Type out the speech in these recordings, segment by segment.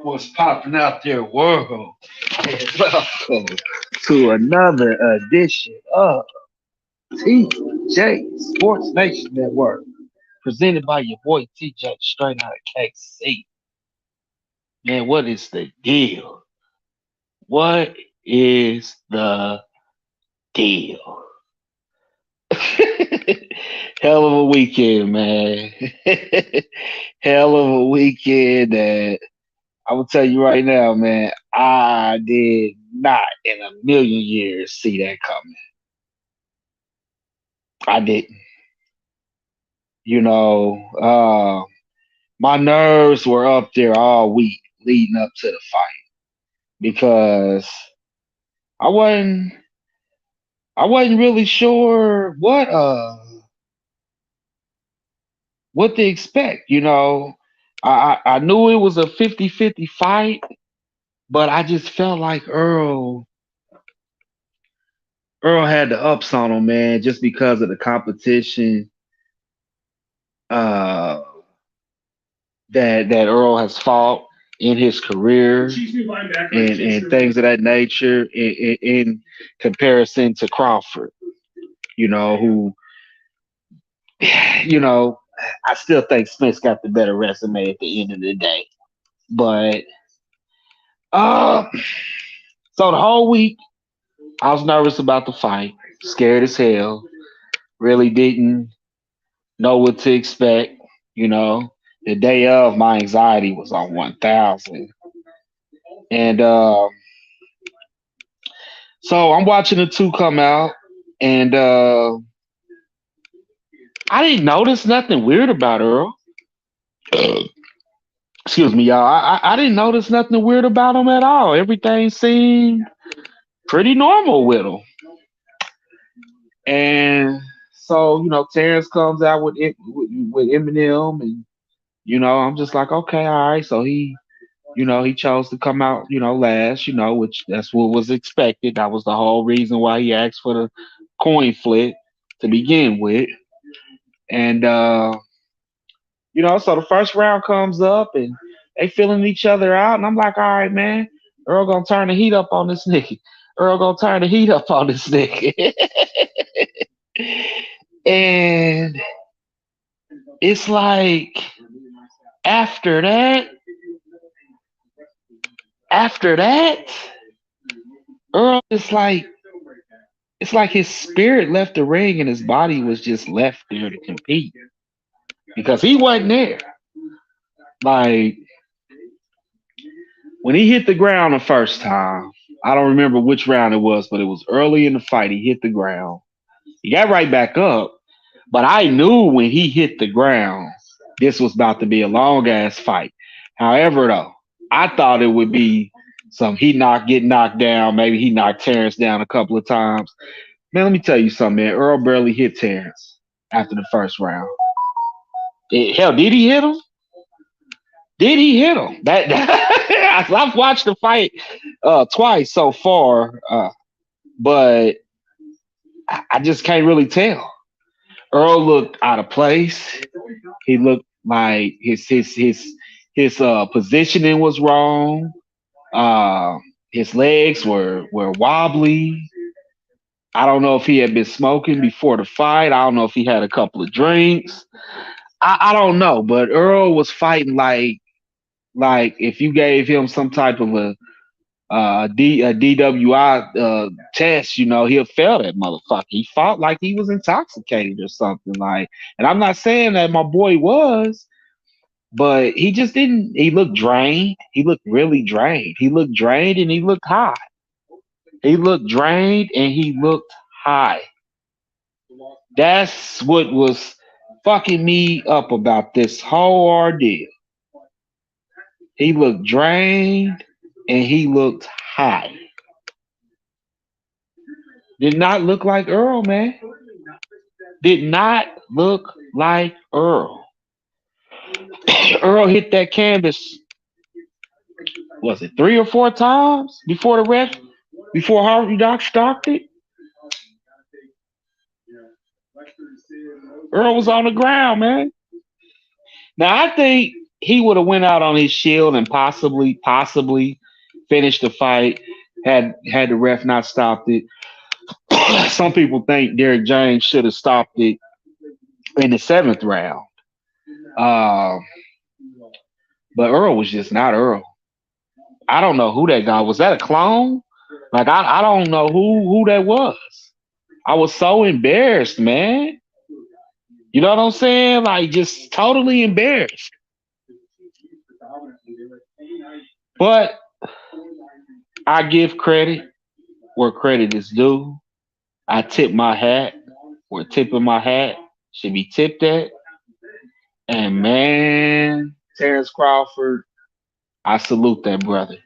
What's popping out there, world? And welcome to another edition of TJ Sports Nation Network, presented by your boy TJ, straight out of KC. Man, what is the deal? What is the deal? Hell of a weekend, man. Hell of a weekend that I will tell you right now, man, I did not in a million years see that coming. I didn't. You know, my nerves were up there all week leading up to the fight because I wasn't I wasn't really sure what to expect, you know. I knew it was a 50-50 fight, but I just felt like Earl had the ups on him, man, just because of the competition uh, that Earl has fought in his career and things of that nature in comparison to Crawford, you know, who, you know, I still think Spence got the better resume at the end of the day. But uh, so the whole week, I was nervous about the fight, scared as hell, really didn't know what to expect, you know. The day of, my anxiety was on 1,000. And so I'm watching the two come out, and I didn't notice nothing weird about Earl. Excuse me, y'all. I didn't notice nothing weird about him at all. Everything seemed pretty normal with him. And so, you know, Terrence comes out with Eminem, and you know, I'm just like, okay, all right. So he chose to come out, last, which that's what was expected. That was the whole reason why he asked for the coin flip to begin with. And so the first round comes up and they feeling each other out, and I'm like, all right, man, Earl gonna turn the heat up on this nigga. Earl gonna turn the heat up on this nigga. And it's like after that, after that, Earl is like it's like his spirit left the ring and his body was just left there to compete because he wasn't there. Like when he hit the ground the first time, I don't remember which round it was, but it was early in the fight. He hit the ground. He got right back up, but I knew when he hit the ground, this was about to be a long ass fight. However, though, I thought it would be get knocked down. Maybe he knocked Terrence down a couple of times. Man, let me tell you something, man. Earl barely hit Terrence after the first round. Hell, did he hit him? Did he hit him? I've watched the fight twice so far, but I just can't really tell. Earl looked out of place. He looked like his positioning was wrong. Uh, his legs were wobbly. I don't know if he had been smoking before the fight. I don't know if he had a couple of drinks. I don't know, but Earl was fighting like if you gave him some type of a DWI test, he'll fail that motherfucker. He fought like he was intoxicated or something like. And I'm not saying that my boy was, but he just didn't. He looked drained. He looked really drained. He looked drained and he looked high. He looked drained and he looked high. That's what was fucking me up about this whole ordeal. He looked drained and he looked high. Did not look like Earl, man. Did not look like Earl. Earl hit that canvas, was it 3 or 4 times before Harvey Doc stopped it? Earl was on the ground, man. Now I think he would have went out on his shield and possibly finished the fight had the ref not stopped it. Some people think Derrick James should have stopped it in the seventh round. Uh, but Earl was just not Earl. I don't know who that guy was. That a clone? Like I don't know who that was. I was so embarrassed, man. You know what I'm saying? Like just totally embarrassed. But I give credit where credit is due. I tip my hat where tipping my hat should be tipped at. And man, Terrence Crawford, I salute that brother.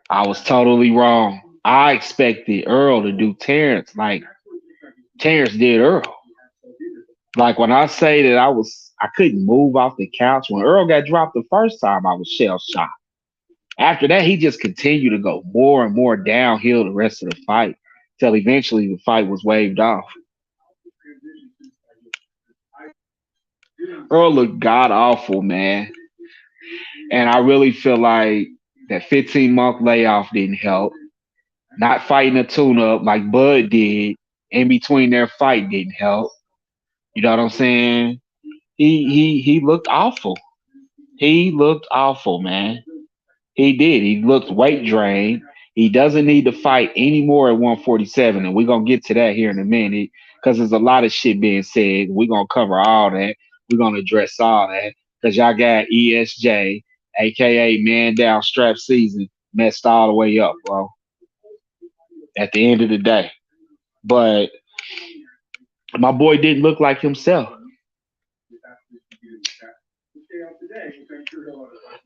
I was totally wrong. I expected Earl to do Terrence like Terrence did Earl. Like when I say that I couldn't move off the couch when Earl got dropped the first time, I was shell shocked. After that, he just continued to go more and more downhill the rest of the fight till eventually the fight was waved off. Earl looked god awful, man. And I really feel like that 15-month layoff didn't help. Not fighting a tune up like Bud did in between their fight didn't help. You know what I'm saying? He looked awful. He looked awful, man. He did. He looked weight drained. He doesn't need to fight anymore at 147, and we're gonna get to that here in a minute because there's a lot of shit being said. We're gonna cover all that. We're gonna address all that because y'all got ESJ, aka Man Down Strap Season, messed all the way up, bro. At the end of the day, but my boy didn't look like himself.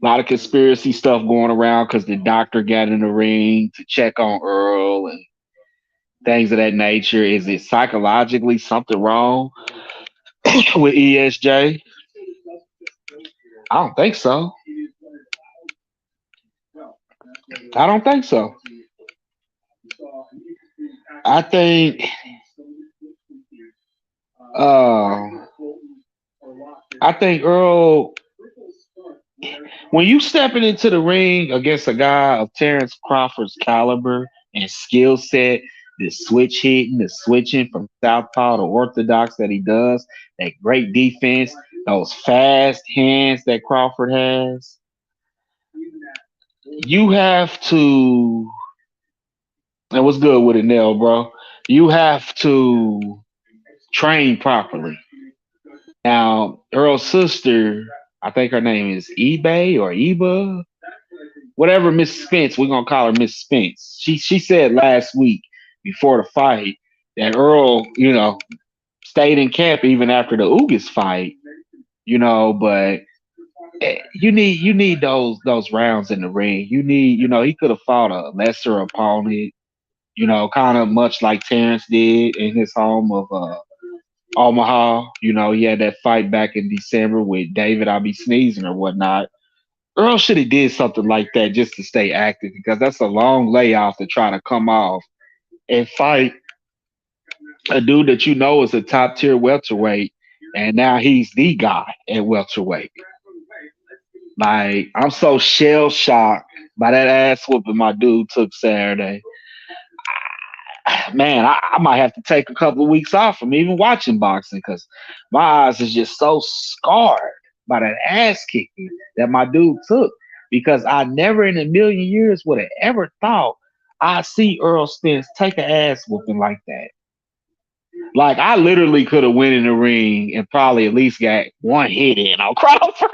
A lot of conspiracy stuff going around because the doctor got in the ring to check on Earl and things of that nature. Is it psychologically something wrong with ESJ? I don't think so. I don't think so. I think uh, I think Earl, when you stepping into the ring against a guy of Terrence Crawford's caliber and skill set, the switch hitting, the switching from southpaw to orthodox that he does, that great defense, those fast hands that Crawford has, you have to. And what's good with it, Nell, bro? You have to train properly. Now, Earl's sister, I think her name is eBay or Eba, whatever, Miss Spence. We're gonna call her Miss Spence. She said last week before the fight that Earl, stayed in camp even after the Ugas fight. But you need those rounds in the ring. You need, he could have fought a lesser opponent. Kind of much like Terrence did in his home of Omaha. He had that fight back in December with David. I'll be sneezing or whatnot. Earl should have did something like that just to stay active because that's a long layoff to try to come off and fight a dude that is a top tier welterweight, and now he's the guy at welterweight. Like I'm so shell shocked by that ass whooping my dude took Saturday. Man, I might have to take a couple of weeks off from even watching boxing because my eyes is just so scarred by that ass kicking that my dude took. Because I never in a million years would have ever thought I'd see Earl Spence take an ass whooping like that. Like I literally could have went in the ring and probably at least got one hit in on Crawford.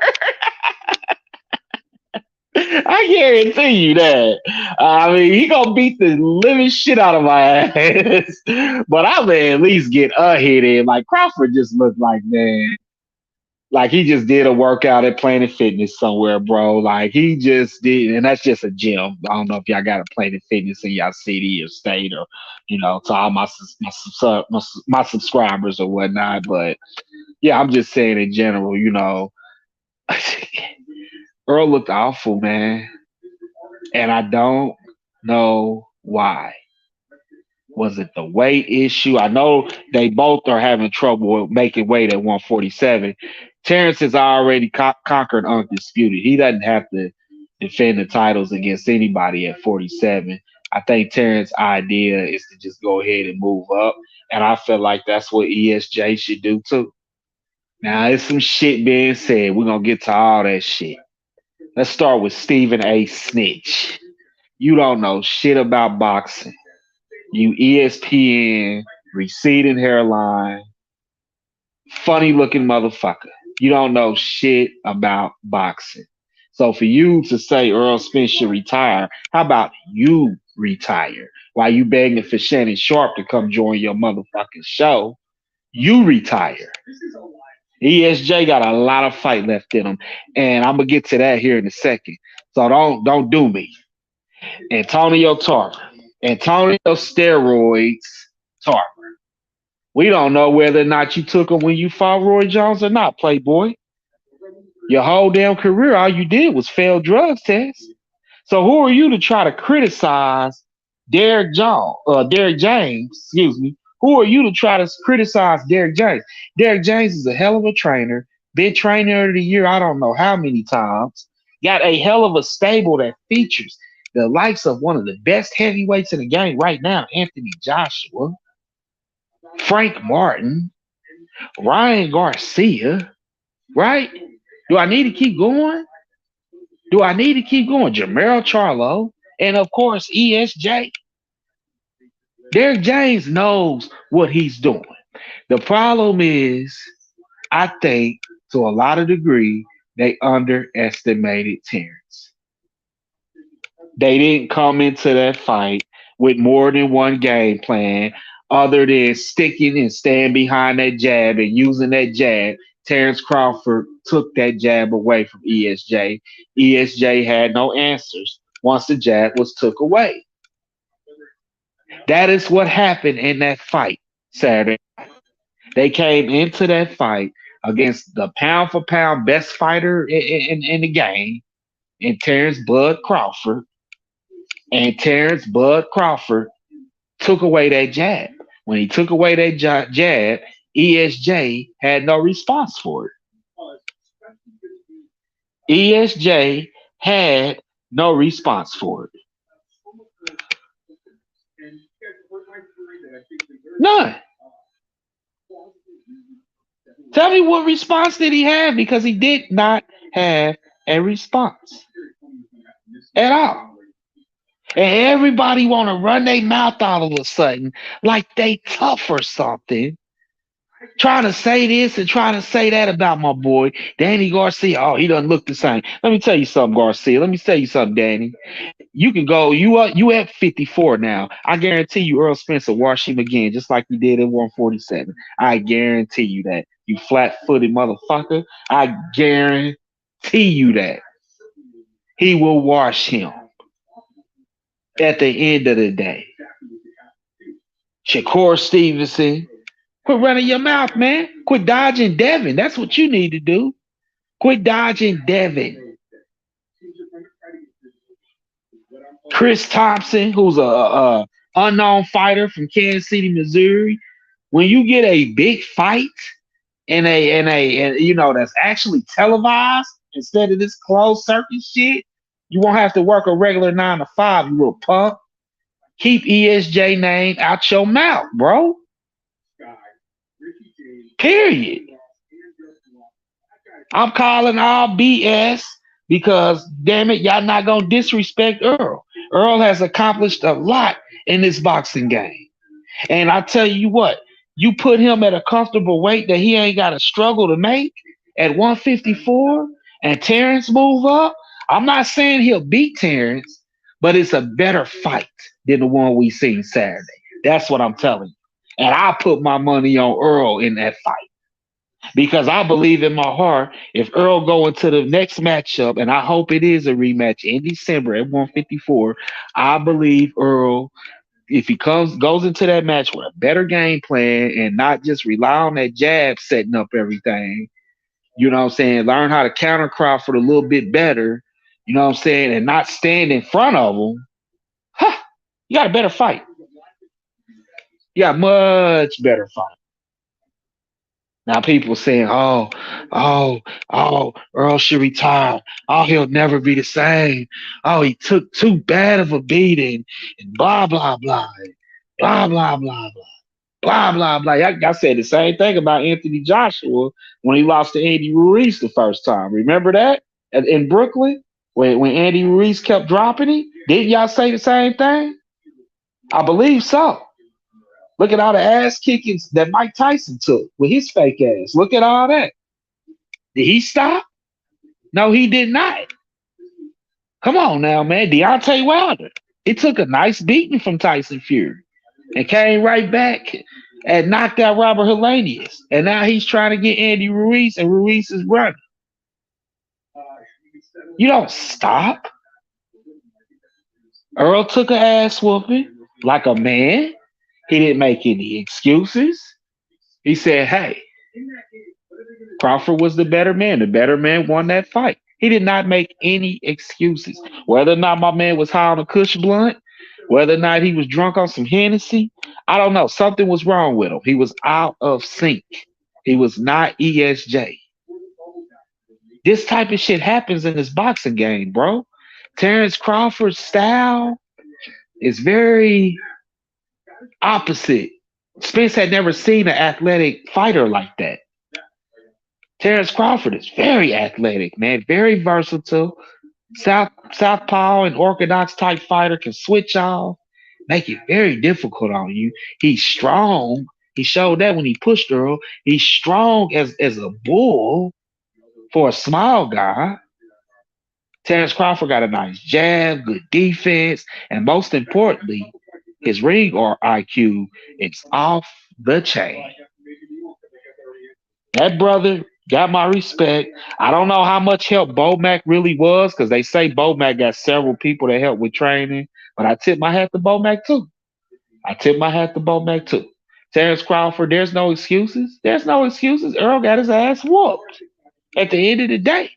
I guarantee you that. I mean, he gonna beat the living shit out of my ass, but I may at least get a hit in. Like Crawford just looked like, man, like he just did a workout at Planet Fitness somewhere, bro. Like he just did, and that's just a gym. I don't know if y'all got a Planet Fitness in y'all city or state, or to all my subscribers or whatnot. But yeah, I'm just saying in general, Earl looked awful, man, and I don't know why. Was it the weight issue? I know they both are having trouble with making weight at 147. Terrence has already conquered undisputed. He doesn't have to defend the titles against anybody at 47. I think Terrence's idea is to just go ahead and move up. And I feel like that's what ESJ should do too. Now, there's some shit being said. We're going to get to all that shit. Let's start with Stephen A. Snitch. You don't know shit about boxing. You ESPN, receding hairline, funny looking motherfucker. You don't know shit about boxing. So for you to say Earl Spence should retire, how about you retire? While you begging for Shannon Sharp to come join your motherfucking show, you retire. ESJ got a lot of fight left in him, and I'm gonna get to that here in a second. So don't do me. Antonio Tarver, Antonio steroids Tarver. We don't know whether or not you took them when you fought Roy Jones or not, Playboy. Your whole damn career, all you did was fail drug tests. So who are you to try to criticize Derek James? Excuse me. Who are you to try to criticize Derek James? Derek James is a hell of a trainer. Been trainer of the year, I don't know how many times. Got a hell of a stable that features the likes of one of the best heavyweights in the game right now, Anthony Joshua, Frank Martin, Ryan Garcia, right? Do I need to keep going? Do I need to keep going? Jamel Charlo, and of course ESJ. Derek James knows what he's doing. The problem is, I think, to a lot of degree, they underestimated Terrence. They didn't come into that fight with more than one game plan other than sticking and staying behind that jab and using that jab. Terrence Crawford took that jab away from ESJ. ESJ had no answers once the jab was took away. That is what happened in that fight Saturday. They came into that fight against the pound for pound best fighter in the game, in Terrence Bud Crawford. And Terrence Bud Crawford took away that jab. When he took away that jab, ESJ had no response for it. ESJ had no response for it. None. Tell me what response did he have? Because he did not have a response at all. And everybody want to run their mouth all of a sudden like they tough or something. Trying to say this and trying to say that about my boy, Danny Garcia. Oh, he doesn't look the same. Let me tell you something, Garcia. Let me tell you something, Danny. You can go, you at 54 now. I guarantee you Earl Spence will wash him again, just like he did at 147. I guarantee you that. You flat footed motherfucker. I guarantee you that. He will wash him at the end of the day. Shakur Stevenson. Quit running your mouth, man. Quit dodging Devin. That's what you need to do. Quit dodging Devin. Chris Thompson, who's a unknown fighter from Kansas City, Missouri. When you get a big fight and you know that's actually televised instead of this closed circuit shit, you won't have to work a regular 9 to 5. You little punk. Keep ESJ name out your mouth, bro. Period. I'm calling all BS because, damn it, y'all not gonna disrespect Earl. Earl has accomplished a lot in this boxing game, and I tell you what, you put him at a comfortable weight that he ain't got to struggle to make at 154, and Terrence move up. I'm not saying he'll beat Terrence, but it's a better fight than the one we seen Saturday. That's what I'm telling you. And I put my money on Earl in that fight because I believe in my heart if Earl go into the next matchup, and I hope it is a rematch in December at 154, I believe Earl, if he goes into that match with a better game plan and not just rely on that jab setting up everything, you know what I'm saying, learn how to counter Crawford a little bit better, you know what I'm saying, and not stand in front of him, huh, you got a better fight. You got much better fight. Now people saying, oh, Earl should retire. Oh, he'll never be the same. Oh, he took too bad of a beating, and blah blah blah, blah blah blah blah blah blah. I said the same thing about Anthony Joshua when he lost to Andy Ruiz the first time. Remember that in Brooklyn when Andy Ruiz kept dropping him? Didn't y'all say the same thing? I believe so. Look at all the ass kickings that Mike Tyson took with his fake ass. Look at all that. Did he stop? No, he did not. Come on now, man. Deontay Wilder. It took a nice beating from Tyson Fury and came right back and knocked out Robert Helenius. And now he's trying to get Andy Ruiz, and Ruiz is running. You don't stop. Earl took an ass whooping like a man. He didn't make any excuses. He said, hey, Crawford was the better man. The better man won that fight. He did not make any excuses. Whether or not my man was high on a Kush blunt, whether or not he was drunk on some Hennessy, I don't know. Something was wrong with him. He was out of sync. He was not ESJ. This type of shit happens in this boxing game, bro. Terrence Crawford's style is very opposite. Spence had never seen an athletic fighter like that. Terrence Crawford is very athletic, man, very versatile. Southpaw and orthodox type fighter can switch off, make it very difficult on you. He's strong. He showed that when he pushed Earl. He's strong as a bull for a small guy. Terrence Crawford got a nice jab, good defense, and most importantly, his ring or IQ is off the chain. That brother got my respect. I don't know how much help Bomac really was because they say Bomac got several people that help with training, but I tip my hat to Bomac too. I tip my hat to Bomac too. Terrence Crawford, there's no excuses. There's no excuses. Earl got his ass whooped at the end of the day.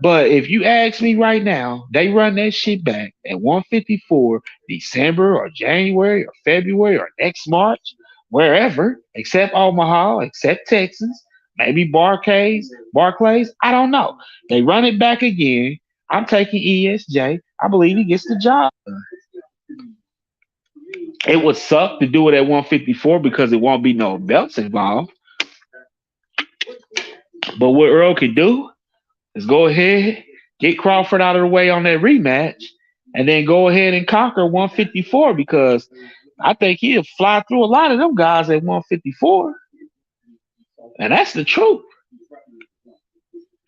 But if you ask me right now, they run that shit back at 154 December or January or February or next March, wherever, except Omaha, except Texas, maybe Barclays. I don't know. They run it back again. I'm taking ESJ. I believe he gets the job done. It would suck to do it at 154 because it won't be no belts involved. But what Earl could do is go ahead, get Crawford out of the way on that rematch, and then go ahead and conquer 154 because I think he'll fly through a lot of them guys at 154. And that's the truth.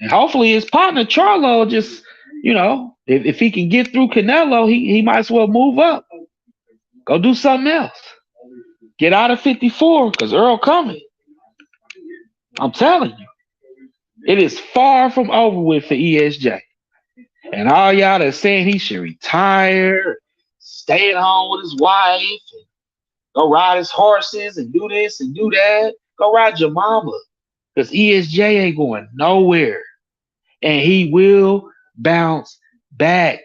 And hopefully his partner Charlo just, if he can get through Canelo, he might as well move up. Go do something else. Get out of 54 because Earl coming. I'm telling you. It is far from over with for ESJ. And all y'all that saying he should retire, stay at home with his wife, and go ride his horses and do this and do that. Go ride your mama. Because ESJ ain't going nowhere. And he will bounce back.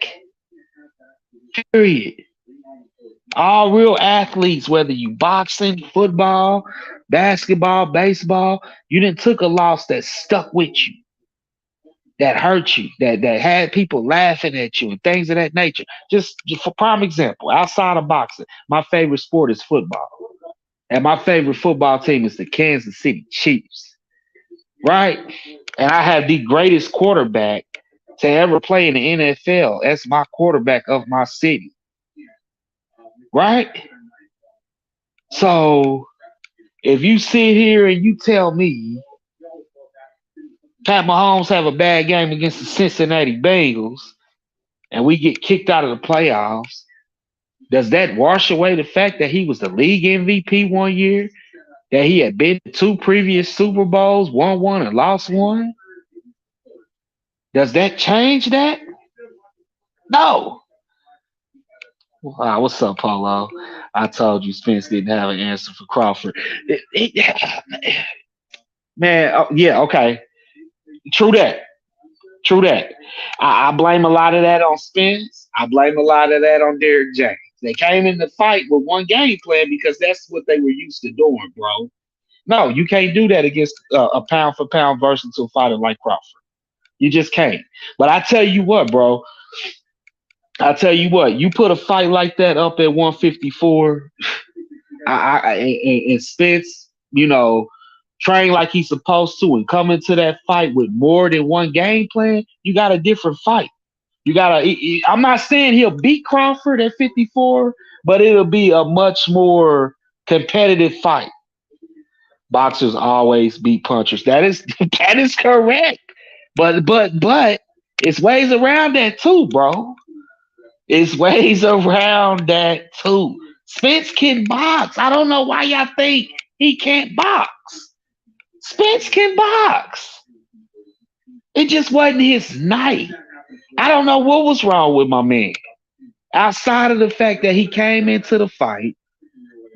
Period. All real athletes, whether you boxing, football, basketball, baseball, you didn't took a loss that stuck with you, that hurt you, that had people laughing at you and things of that nature. Just for prime example, outside of boxing, my favorite sport is football. And my favorite football team is the Kansas City Chiefs. Right? And I have the greatest quarterback to ever play in the NFL as my quarterback of my city. Right? So if you sit here and you tell me Pat Mahomes have a bad game against the Cincinnati Bengals and we get kicked out of the playoffs, does that wash away the fact that he was the league MVP one year, that he had been to 2 previous Super Bowls, won one and lost one? Does that change that? No. What's up, Polo? I told you Spence didn't have an answer for Crawford. Man, yeah, okay. True that. I blame a lot of that on Spence. I blame a lot of that on Derrick James. They came in the fight with one game plan because that's what they were used to doing, bro. No, you can't do that against a pound for pound versatile fighter like Crawford. You just can't. But I tell you what, bro. I tell you what. You put a fight like that up at 154, and Spence, train like he's supposed to, and come into that fight with more than one game plan. You got a different fight. You gotta. I'm not saying he'll beat Crawford at 54, but it'll be a much more competitive fight. Boxers always beat punchers. That is that is correct. But it's ways around that too, bro. It's ways around that too. Spence can box. I don't know why y'all think he can't box. Spence can box. It just wasn't his night. I don't know what was wrong with my man. Outside of the fact that he came into the fight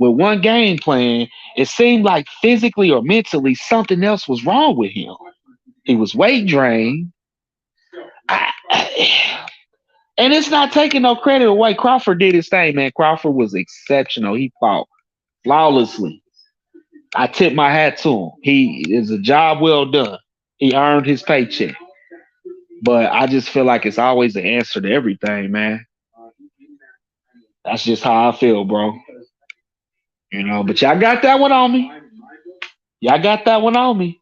with one game plan, it seemed like physically or mentally something else was wrong with him. He was weight drained. And it's not taking no credit away. Crawford did his thing, man. Crawford was exceptional. He fought flawlessly. I tip my hat to him. He is a job well done. He earned his paycheck. But I just feel like it's always the answer to everything, man. That's just how I feel, bro. But y'all got that one on me. Y'all got that one on me.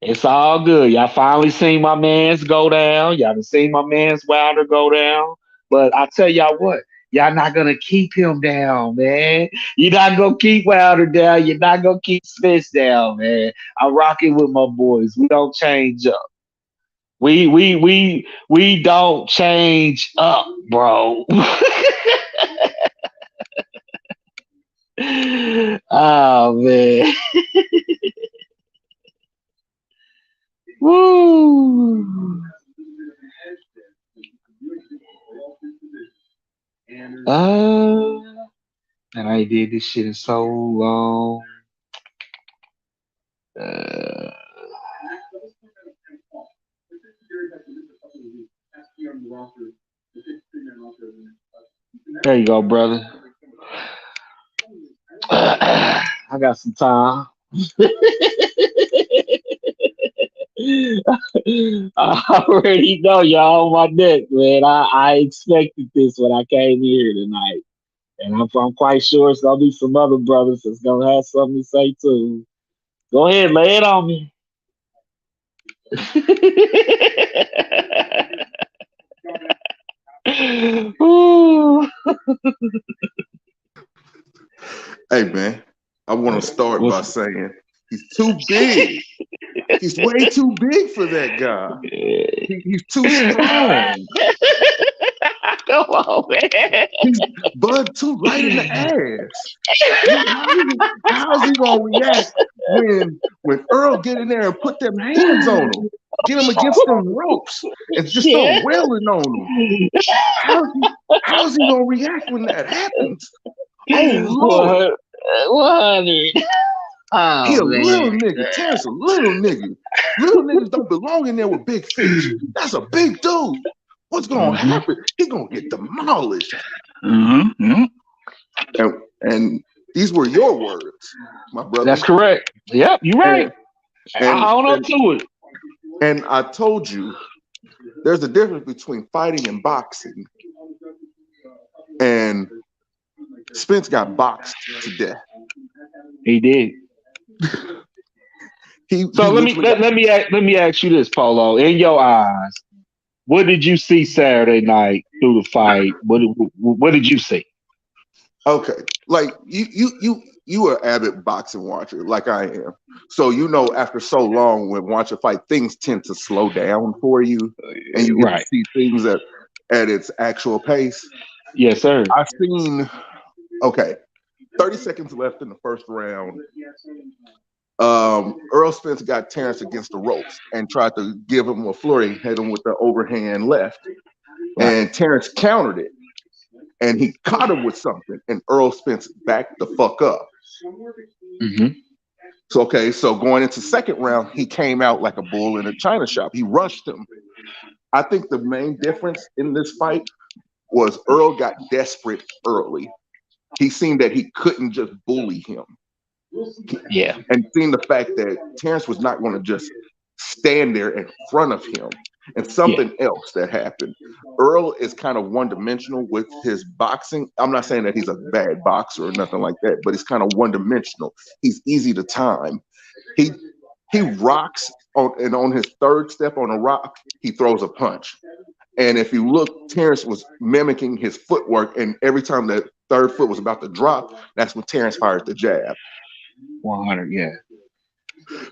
It's all good. Y'all finally seen my man's go down. Y'all done seen my man's Wilder go down. But I tell y'all what, y'all not gonna keep him down, man. You're not gonna keep Wilder down. You're not gonna keep Spence down, man. I'm rocking with my boys. We don't change up. We don't change up, bro. Oh man. Woo. Uh, and I did this shit in so long. Uh, there you go, brother. I got some time. I already know y'all on my neck, man. I expected this when I came here tonight. And I'm quite sure it's gonna be some other brothers that's gonna have something to say too. Go ahead, lay it on me. Ooh. Hey man, I want to start by saying he's too big. He's way too big for that guy. He's too strong. Come on, man. He's Bud too light in the ass. How's he gonna react when Earl get in there and put them hands on him, get him against them ropes, and just start wailing on him? How's he gonna react when that happens? Oh Lord, what? Oh, he a man. little nigga. Terrence a little nigga. Little niggas don't belong in there with big fish. That's a big dude. What's gonna happen? He gonna get demolished. Mm-hmm. And these were your words, my brother. That's correct. Yep, you're right. I own up to it. And I told you, there's a difference between fighting and boxing. And Spence got boxed to death. He did. Let me ask you this, Polo. In your eyes, what did you see Saturday night through the fight? What did you see? Okay, like you are an avid boxing watcher, like I am. So after so long when watch a fight, things tend to slow down for you, and you get to see things at its actual pace. Yes, sir. I've seen. Okay, 30 seconds left in the first round. Earl Spence got Terrence against the ropes and tried to give him a flurry, hit him with the overhand left. Right. And Terrence countered it. And he caught him with something. And Earl Spence backed the fuck up. Mm-hmm. So going into second round, he came out like a bull in a china shop. He rushed him. I think the main difference in this fight was Earl got desperate early. He seen that he couldn't just bully him, Yeah. and seen the fact that Terrence was not going to just stand there in front of him. And Yeah. something else that happened. Earl is kind of one dimensional with his boxing. I'm not saying that he's a bad boxer or nothing like that, but he's kind of one dimensional. He's easy to time. He he rocks on, and on his third step on a rock, he throws a punch. And if you look, Terrence was mimicking his footwork, and every time the third foot was about to drop, that's when Terrence fired the jab. 100. Yeah.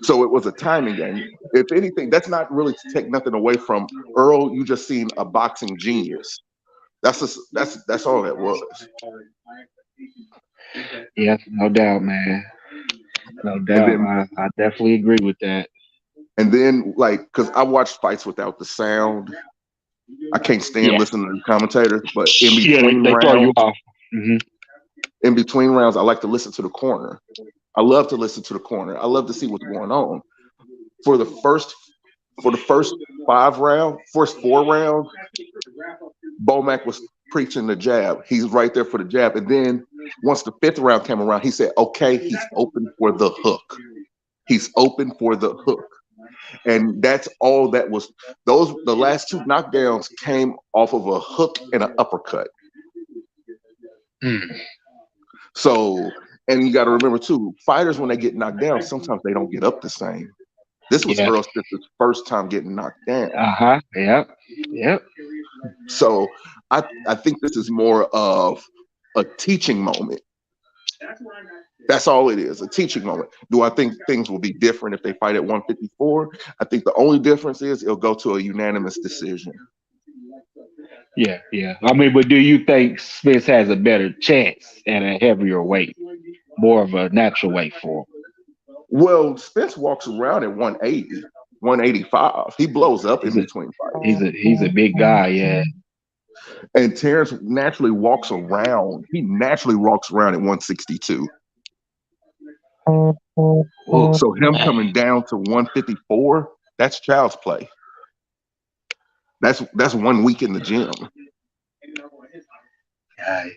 So it was a timing game. If anything, that's not really to take nothing away from Earl. You just seen a boxing genius. That's all that was. Yeah. No doubt, man. No And doubt. then I definitely agree with that. like, because I watched fights without the sound. I can't stand Yeah. listening to the commentators, but in Yeah. between They throw you rounds, off. Hmm. I like to listen to the corner. I love to listen to the corner. I love to see what's going on. For the first for the first 4 rounds, Bomac was preaching the jab. He's right there for the jab. And then once the fifth round came around, he said, okay, he's open for the hook. He's open for the hook. And that's all that was. The last two knockdowns came off of a hook and an uppercut. Mm. So, and you got to remember too, fighters when they get knocked down, sometimes they don't get up the same. This was Yeah. Earl Spencer's first time getting knocked down. Uh-huh. Yep. Yep. So I think this is more of a teaching moment. That's all it is, a teaching moment. Do I think things will be different if they fight at 154? I think the only difference is it'll go to a unanimous decision. Yeah. Yeah. I mean, but do you think Spence has a better chance at a heavier weight? More of a natural weight for him? Well, Spence walks around at 180, 185. He blows up He's in a between fights. he's a big guy, yeah. And Terrence naturally walks around. He naturally walks around at 162. Ooh, So him man. coming down to 154, that's child's play. That's 1 week in the gym. Guy.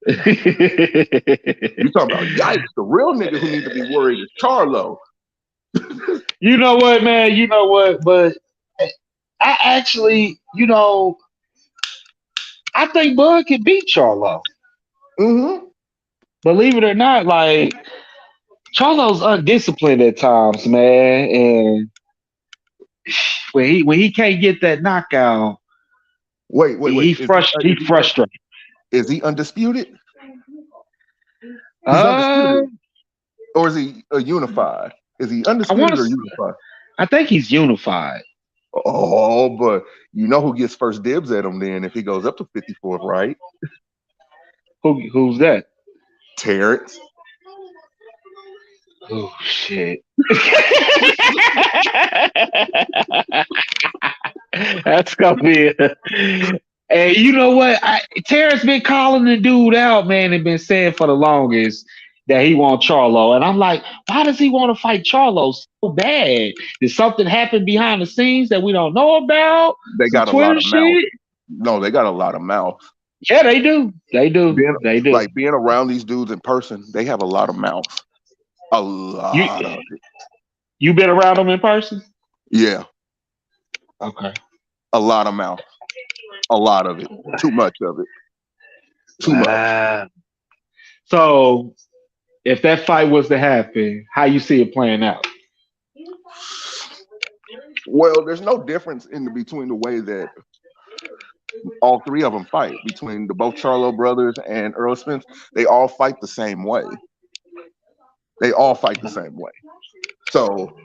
You talking about yikes? The real nigga who need to be worried is Charlo. You know what, man? You know what? But I actually, I think Bud can beat Charlo. Mm-hmm. Believe it or not, like Charlo's undisciplined at times, man. And when he can't get that knockout, Wait. he frustrated. Is he undisputed? He's Uh, undisputed, or is he unified? Is he I want undisputed or to. unified? I think he's unified. Oh, but you know who gets first dibs at him then if he goes up to 54, right? Who's that? Terrence. Oh shit. That's gonna be and you know what? Terrence been calling the dude out, man, and been saying for the longest that he want Charlo. And I'm like, why does he want to fight Charlo so bad? Did something happen behind the scenes that we don't know about? They Some got a lot Twitter of mouth. shit? No, they got a lot of mouth. Yeah, they do. They do. Being They do. like being around these dudes in person, they have a lot of mouth. A You lot of it. you been around them in person? Yeah, Okay. a lot of mouth. A lot of it. Too much of it. Too much. Wow. So if that fight was to happen, how you see it playing out? Well, there's no difference between the way that all three of them fight. Between the both Charlo brothers and Earl Spence, they all fight the same way. They all fight the same way. So,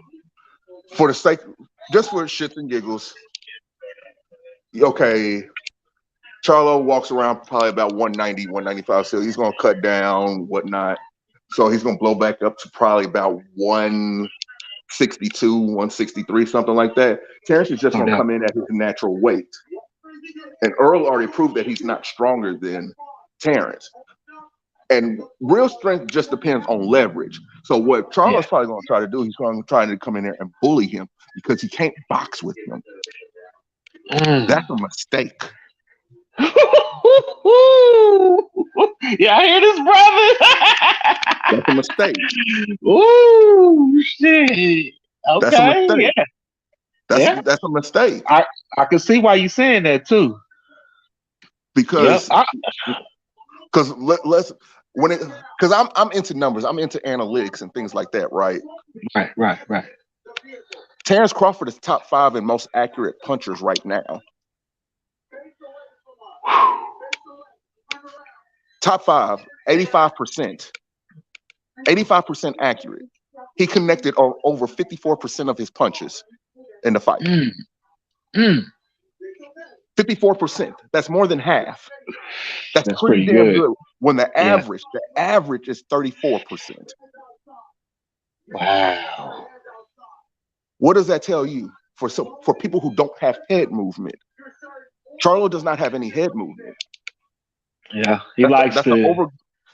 for the sake, just for shits and giggles, okay, Charlo walks around probably about 190, 195. So he's going to cut down, whatnot. So he's going to blow back up to probably about 162, 163, something like that. Terrence is just No going to doubt. come in at his natural weight. And Earl already proved that he's not stronger than Terrence. And real strength just depends on leverage. So what Yeah. Charlo's probably going to try to do, he's going to try to come in there and bully him because he can't box with him. That's a mistake. Yeah, I hear this, That's a mistake. brother. Ooh, shit. That's a Okay, mistake. yeah, That's yeah. that's a mistake I I can see why you saying that too. Yep. because let's when it because I'm into numbers. I'm into analytics and things like that, right? Right, right, right. Terrence Crawford is top five in most accurate punchers right now. Top five, 85%. 85% accurate. He connected over 54% of his punches in the fight. Mm, mm. 54%. That's more than half. That's That's pretty pretty damn good. good. When Yeah. the average is 34%. Wow. What does that tell you for people who don't have head movement? Charlo does not have any head movement. Yeah. He That's a, likes that's an to. over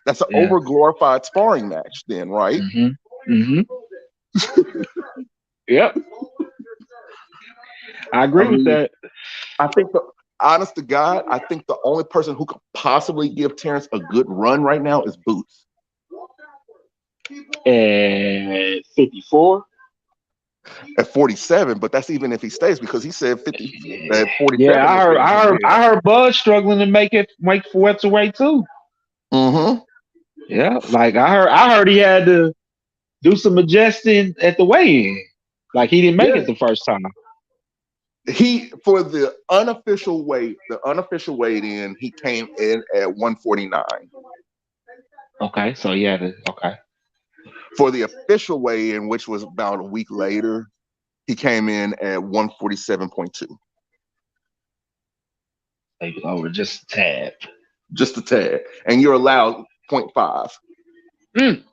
that's an Yeah. over glorified sparring match, then, right? Mm-hmm. Mm-hmm. Yep. I I agree with mean, that. I think honest to God, I think the only person who could possibly give Terrence a good run right now is Boots. And 54. At 47, but that's even if he stays because he said 50 at Yeah, 47 I is heard. where he's I gonna heard. be I at. heard Bud struggling to make welterweight too. Mm-hmm. Yeah, like I heard he had to do some adjusting at the weigh-in. Like he didn't make Yeah. it the first time. He for the unofficial weight in, he came in at 149. Okay, so he had to. Okay, For the official weigh in, which was about a week later, he came in at 147.2. he was over just a tad. Just a tad. And you're allowed zero point 0.5. Mm.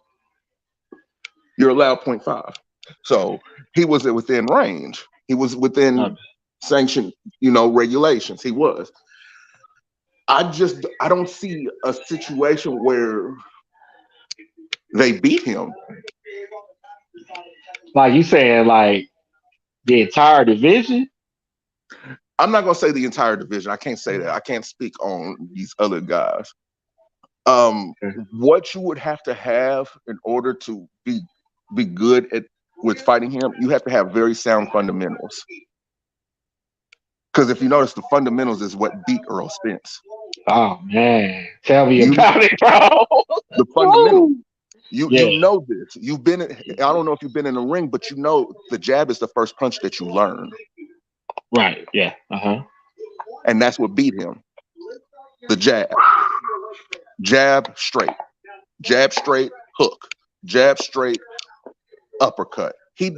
You're allowed zero point 0.5. So he was within range. He was within sanction, regulations. He was. I don't see a situation where they beat him. Like you saying, like the entire division. I'm not gonna say the entire division. I can't say that. I can't speak on these other guys. What you would have to have in order to be good at with fighting him, you have to have very sound fundamentals. Because if you notice, the fundamentals is what beat Earl Spence. Oh man, tell me You about it, bro. the fundamentals. Woo. You Yeah, know this. I don't know if you've been in the ring, but you know the jab is the first punch that you learn, right. Yeah. Uh-huh. and that's what beat him. The jab straight, hook, jab straight, uppercut. He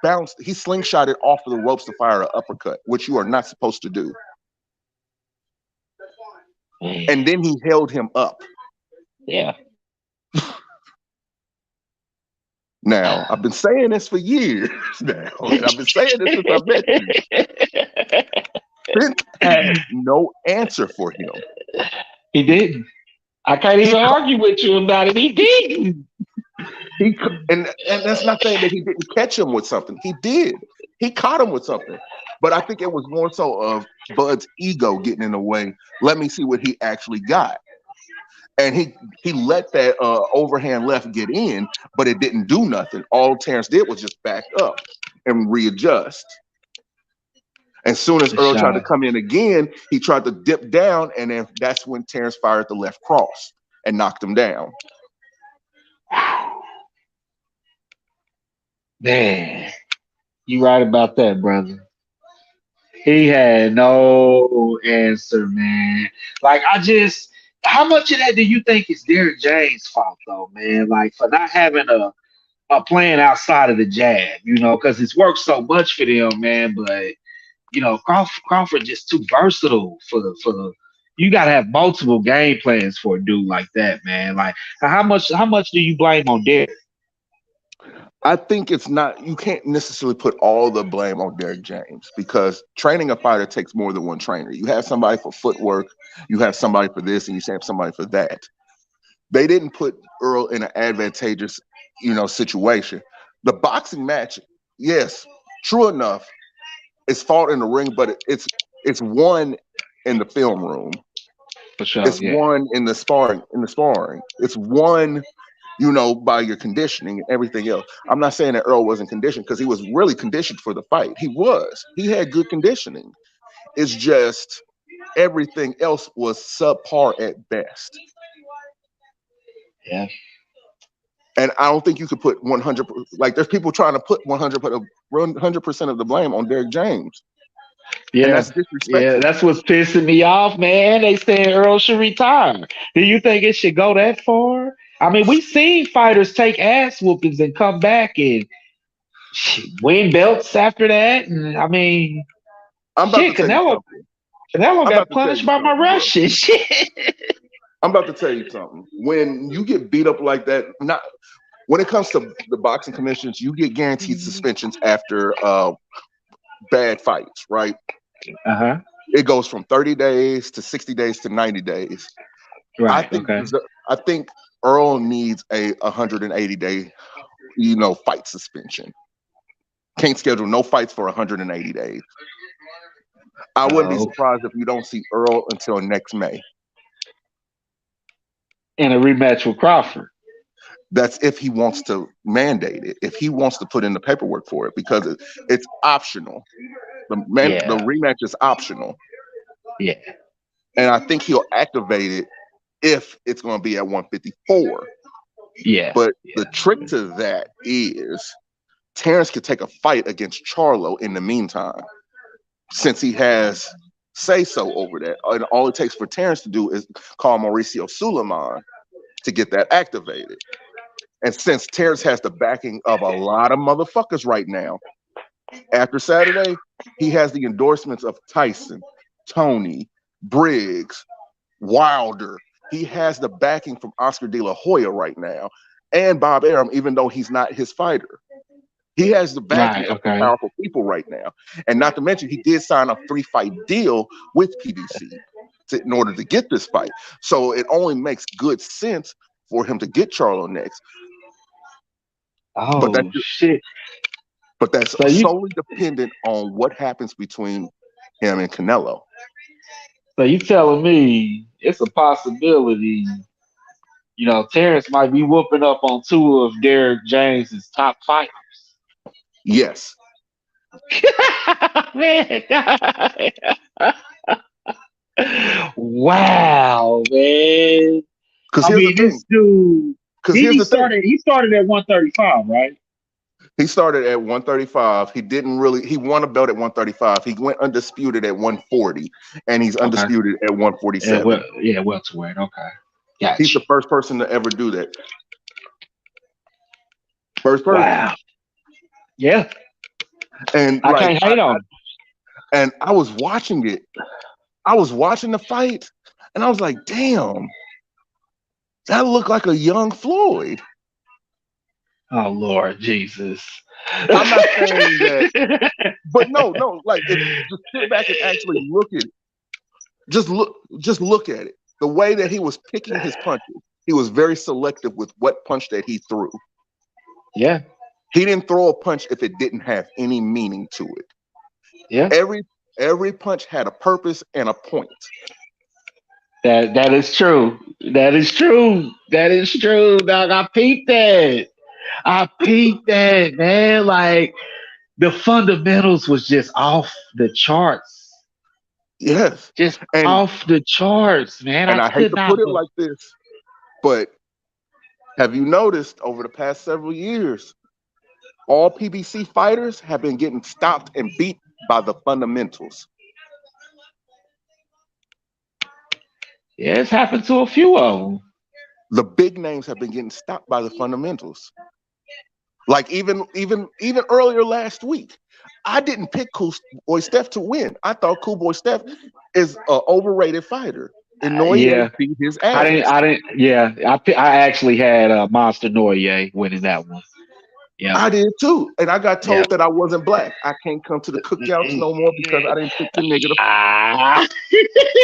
bounced, he slingshotted off of the ropes to fire an uppercut, which you are not supposed to do. Man. And then he held him up. Yeah. Now, I've been saying this for years now, and I've been saying this since I met you. Spence has no answer for him. He didn't. I can't He even argue with you about it. He didn't. and that's not saying that he didn't catch him with something. He did. He caught him with something. But I think it was more so of Bud's ego getting in the way. Let me see what he actually got. And he let that overhand left get in, but it didn't do nothing. All Terrence did was just back up and readjust. As soon as Earl tried to come in again, he tried to dip down, and then that's when Terrence fired the left cross and knocked him down. Man, you right about that, brother. He had no answer, man. Like how much of that do you think is Derrick James' fault, though, man? Like for not having a plan outside of the jab, because it's worked so much for them, man. But Crawford just too versatile for. You gotta have multiple game plans for a dude like that, man. Like how much do you blame on Derrick? I think it's not, you can't necessarily put all the blame on Derrick James because training a fighter takes more than one trainer. You have somebody for footwork, you have somebody for this, and you have somebody for that. They didn't put Earl in an advantageous, situation. The boxing match, yes, true enough, it's fought in the ring, but It's one in the film room. For sure. It's Yeah. one in the sparring. It's one, by your conditioning and everything else. I'm not saying that Earl wasn't conditioned because he was really conditioned for the fight. He was. He had good conditioning. It's just everything else was subpar at best. Yeah. And I don't think you could put 100. Like there's people trying to put 100% of the blame on Derrick James, and Yeah. that's Yeah. disrespectful. That's what's pissing me off, man. They saying Earl should retire. Do you think it should go that far? I mean, we seen fighters take ass whoopings and come back and win belts after that. And I mean, I'm about to shit, tell you something. Canelo I'm about got to tell punched you by my something, bro. Russian. Shit. I'm about to tell you something. When you get beat up like that, not when it comes to the boxing commissions, you get guaranteed suspensions after bad fights, right? Uh-huh. It goes from 30 days to 60 days to 90 days. I Right. think Okay. I think Earl needs a 180-day, fight suspension. Can't schedule no fights for 180 days. I wouldn't be Oh, surprised if you don't see Earl until next May. and a rematch with Crawford. That's if he wants to mandate it, if he wants to put in the paperwork for it, because it's optional. The Yeah. rematch is optional, Yeah. and I think he'll activate it if it's going to be at 154. Yeah. But the Yeah. trick to that is Terrence could take a fight against Charlo in the meantime, since he has say so over that. And all it takes for Terrence to do is call Mauricio Suleiman to get that activated. And since Terrence has the backing of a lot of motherfuckers right now, after Saturday, he has the endorsements of Tyson, Tony, Briggs, Wilder. He has the backing from Oscar De La Hoya right now, and Bob Arum, even though he's not his fighter. He has the backing Right. of some Okay. powerful people right now. And not to mention, he did sign a 3-fight deal with PBC in order to get this fight. So it only makes good sense for him to get Charlo next. But Oh that's shit. but that's So you solely dependent on what happens between him and Canelo. so you telling me it's a possibility, Terrence might be whooping up on two of Derrick James's top fighters. Yes, Man. Wow, man. because I here's the mean, thing. this dude, Because he, here's he the thing. started he started at 135, right? He started at 135. He didn't really. He won a belt at 135. He went undisputed at 140, and he's Okay. undisputed at Yeah, 147. well, yeah, welterweight. Okay. He's Gotcha. the first person to ever do that. First person. Wow. Yeah. And I like can't hate on him. I was watching it. I was watching the fight, and I was like, damn, that looked like a young Floyd. Oh Lord Jesus. I'm not saying that, but no, like if just sit back and actually look at it. Just look at it. The way that he was picking his punches, he was very selective with what punch that he threw. Yeah. He didn't throw a punch if it didn't have any meaning to it. Yeah. Every punch had a purpose and a point. That is true. That is true. That is true, dog. I peeped that. I peeped that, man. Like the fundamentals was just off the charts. Yes. Just And off the charts, man. I I hate could to put not it believe. like this, but have you noticed over the past several years, all PBC fighters have been getting stopped and beat by the fundamentals. Yeah, it's happened to a few of them. The big names have been getting stopped by the fundamentals. Like even earlier last week, I didn't pick Cool Boy Steph to win. I thought Cool Boy Steph is an overrated fighter, and Noye Yeah, beat his I didn't. ass. I didn't. Yeah, I actually had Monster Noye winning that one. Yep. I did too, and I got Yep. told that I wasn't black. I can't come to the cookouts no more because I didn't pick the nigga. Ah,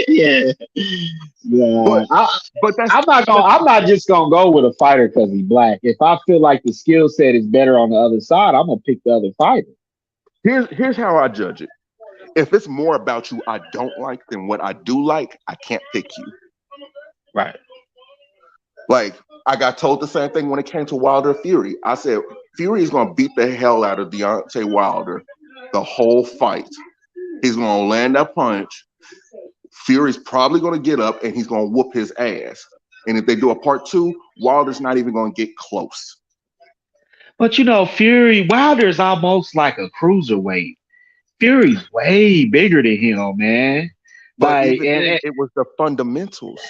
yeah. But Yeah. but that's I'm not gonna. that's I'm not just gonna go with a fighter because he's black. If I feel like the skill set is better on the other side, I'm gonna pick the other fighter. here's how I judge it. If it's more about you I don't like than what I do like, I can't pick you. Right. Like, I got told the same thing when it came to Wilder Fury. I said Fury is going to beat the hell out of Deontay Wilder the whole fight. He's going to land that punch. Fury's probably going to get up and he's going to whoop his ass. And if they do a part two, Wilder's not even going to get close. But you know, Fury Wilder's almost like a cruiserweight. Fury's way bigger than him, man. But Like, even then, it was the fundamentals,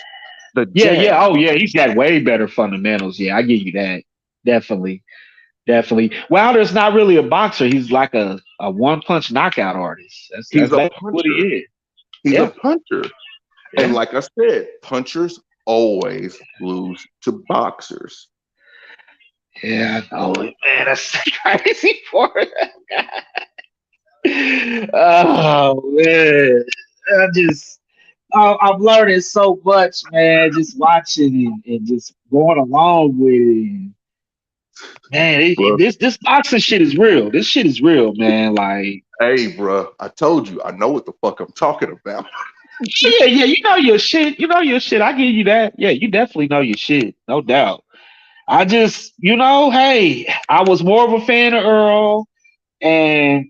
the yeah, jab. yeah. Oh, yeah. He's got way better fundamentals. Yeah, I give you that. Definitely, definitely. Wilder's not really a boxer. He's like a one punch knockout artist. He's That's a basically what he puncher. is. He's a Yeah, puncher. And yeah, like I said, punchers always lose to boxers. yeah. I know it, man. That's crazy for it. Oh man, I just I'm learning so much, man. Just watching and just going along with it. Man, Bro. this boxing shit is real. This shit is real, man. Like, Hey, bro, I told you, I know what the fuck I'm talking about. yeah, yeah, you know your shit. You know your shit. I give you that. Yeah, you definitely know your shit, no doubt. I just, hey, I was more of a fan of Earl, and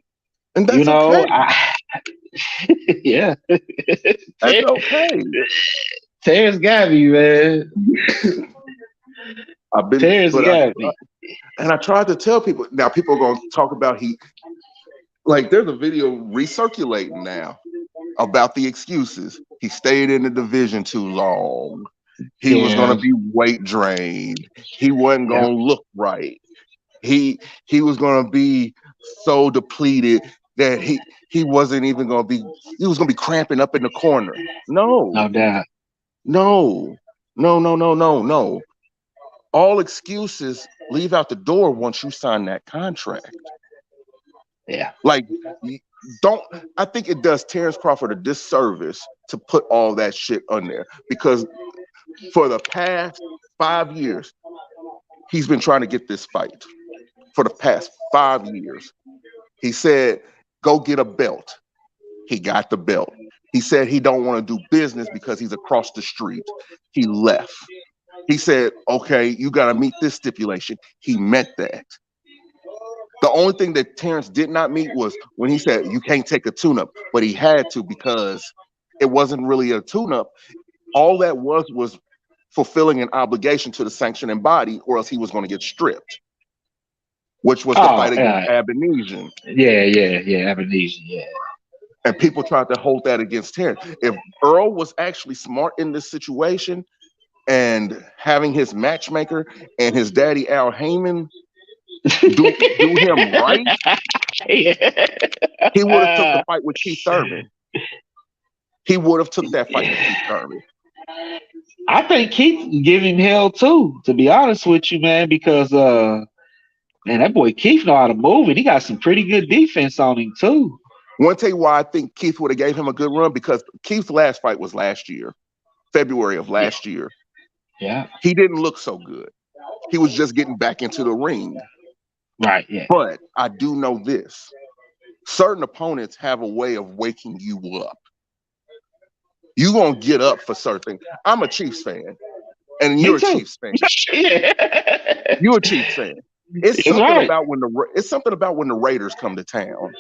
And that's okay. I yeah, That's Ter- okay. Terrence got me, man. I've been, Terrence but got me. and I tried to tell people. Now people are going to talk about like there's a video recirculating now about the excuses. He stayed in the division too long. He was going Yeah, to be weight drained. He wasn't yeah. going to look right. He was going to be so depleted that he wasn't even going to be. He was going to be cramping up in the corner. No No, doubt. no, no, no, no, no, no. All excuses leave out the door once you sign that contract. Yeah. Like, don't. I think it does Terrence Crawford a disservice to put all that shit on there because for the past 5 years, he's been trying to get this fight. For the past 5 years, he said, "Go get a belt." He got the belt. He said he don't want to do business because he's across the street. He left. He said, "Okay, you got to meet this stipulation." He met that. The only thing that Terrence did not meet was when he said you can't take a tune-up, but he had to because it wasn't really a tune-up. All that was fulfilling an obligation to the sanctioning body, or else he was going to get stripped, which was the Oh, fight against Abinesian. yeah, yeah, yeah. Amnesia. Yeah. And people tried to hold that against Terrence. If Earl was actually smart in this situation and having his matchmaker and his daddy Al Heyman do him right, Yeah. he would have took the fight with Keith Thurman. He would have took that fight with Keith Thurman. I think Keith give him hell too, to be honest with you, man, because man, that boy Keith know how to move and he got some pretty good defense on him too. Want to tell you why I think Keith would have gave him a good run? Because Keith's last fight was last year, February of Yeah. last year. Yeah. He didn't look so good. He was just getting back into the ring. Right. Yeah. But I do know this. Certain opponents have a way of waking you up. You're going to get up for certain things. I'm a Chiefs fan, and Me you're a too. Chiefs fan. Yeah. You're a Chiefs fan. It's That's something right. about when the Raiders come to town.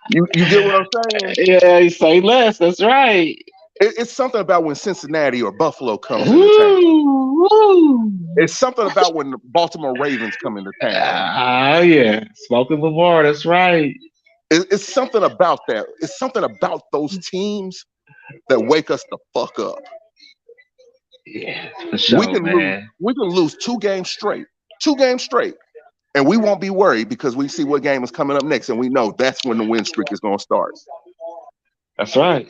You get what I'm saying? Yeah, you say less. That's right. It's something about when Cincinnati or Buffalo comes into town. Woo, woo. It's something about when the Baltimore Ravens come into town. Ah, yeah. Smoking Lamar. That's right. It's something about that. It's something about those teams that wake us the fuck up. Yeah, for sure, man. We can lose 2 games straight, and we won't be worried because we see what game is coming up next, and we know that's when the win streak is going to start. That's right.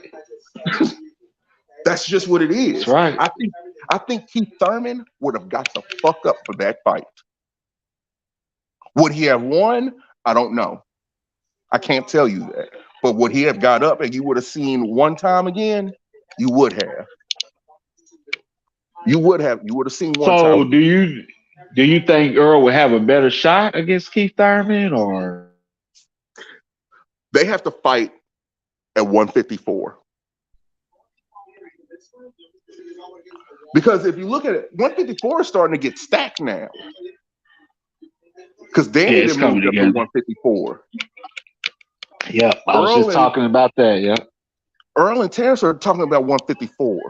That's just what it That's is. right. I think Keith Thurman would have got the fuck up for that fight. Would he have won? I don't know. I can't tell you that. But would he have got up and you would have seen one time again? You would have. You would have seen one So, time. do you think Earl would have a better shot against Keith Thurman, or They have to fight at 154. Because if you look at it, 154 is starting to get stacked now. Because Danny it's then coming moved up to together. 154. Yep, I was just talking about that. Yep. Earl and Terrence are talking about 154.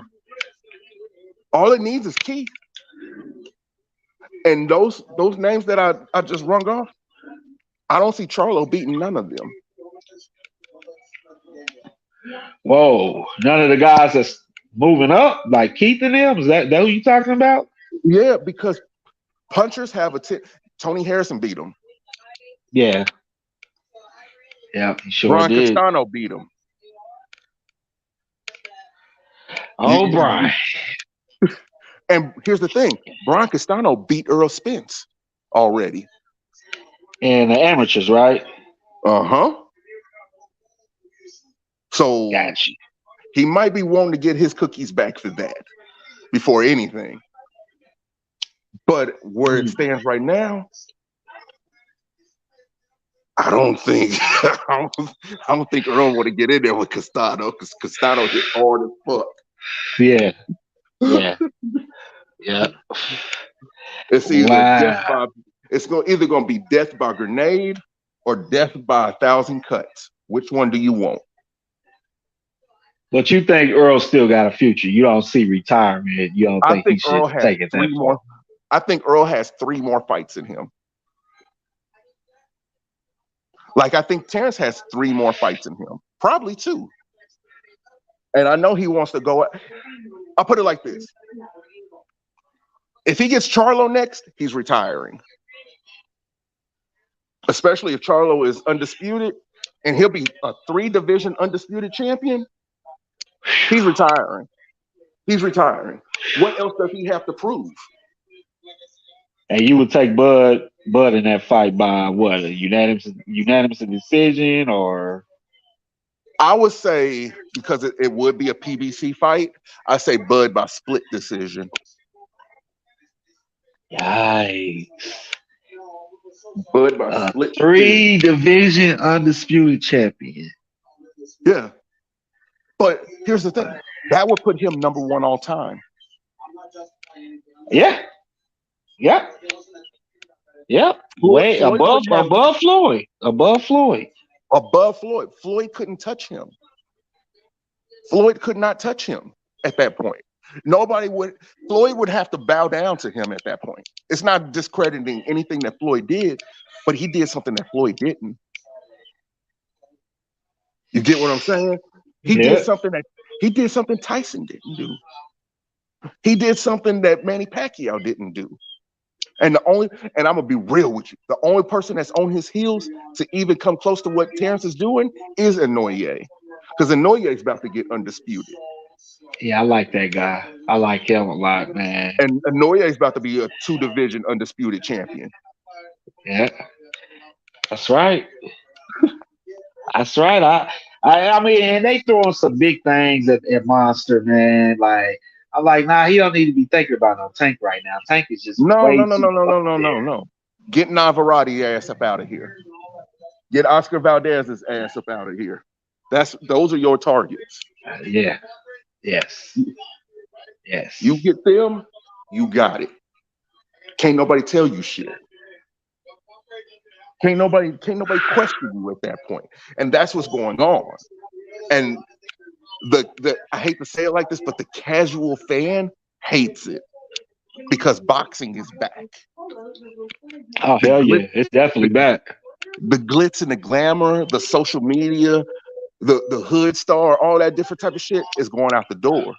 All it needs is Keith. And those names that I just rung off, I don't see Charlo beating none of them. Whoa, none of the guys that's moving up, like Keith and them, is that who you talking about? Yeah, because punchers have Tony Harrison beat him. Yeah. Yeah, he sure Brian did. Castano beat him. Oh, Brian. And here's the thing. Brian Castano beat Earl Spence already. And the amateurs, right? Uh-huh. So Gotcha. he might be wanting to get his cookies back for that before anything. But where it stands right now, I don't think I don't think Earl want to get in there with Castano because Castano hit hard as fuck. Yeah. Yeah. Yeah. It's either either gonna be death by grenade or death by 1,000 cuts. Which one do you want? But you think Earl still got a future? You don't see retirement. You don't think he should take it that far? I think Earl has 3 more fights in him. Like I think Terrence has 3 more fights in him, probably 2. And I know he wants to go. I'll put it like this: if he gets Charlo next, he's retiring. Especially if Charlo is undisputed, and he'll be a 3-division undisputed champion. He's retiring. He's retiring. What else does he have to prove? And you would take Bud in that fight by what, a unanimous decision, or? I would say, because it would be a PBC fight, I say Bud by split decision. Yikes. Bud by split 3-division undisputed champion. Yeah. But here's the thing. That would put him number 1 all time. Yeah. Yep. Yep. Way above Floyd. Above Floyd. Above Floyd. Floyd couldn't touch him. Floyd could not touch him at that point. Floyd would have to bow down to him at that point. It's not discrediting anything that Floyd did, but he did something that Floyd didn't. You get what I'm saying? He did something Tyson didn't do. He did something that Manny Pacquiao didn't do. And I'm gonna be real with you, the only person that's on his heels to even come close to what Terrence is doing is Inoue. Because Inoue is about to get undisputed. Yeah, I like that guy. I like him a lot, man. And Inoue is about to be a 2-division undisputed champion. Yeah. That's right. That's right. I mean, and they throwing some big things at Monster, man. Like, I'm like, nah, he don't need to be thinking about no Tank right now. Tank is just No. no. Get Navarrete ass up out of here. Get Oscar Valdez's ass up out of here. Those are your targets. Yeah. Yes. Yes. You get them, you got it. Can't nobody tell you shit. Can't nobody question you at that point. And that's what's going on. And I hate to say it like this, but the casual fan hates it because boxing is back. Oh, hell yeah. It's definitely back. The glitz and the glamour, the social media, the hood star, all that different type of shit is going out the door.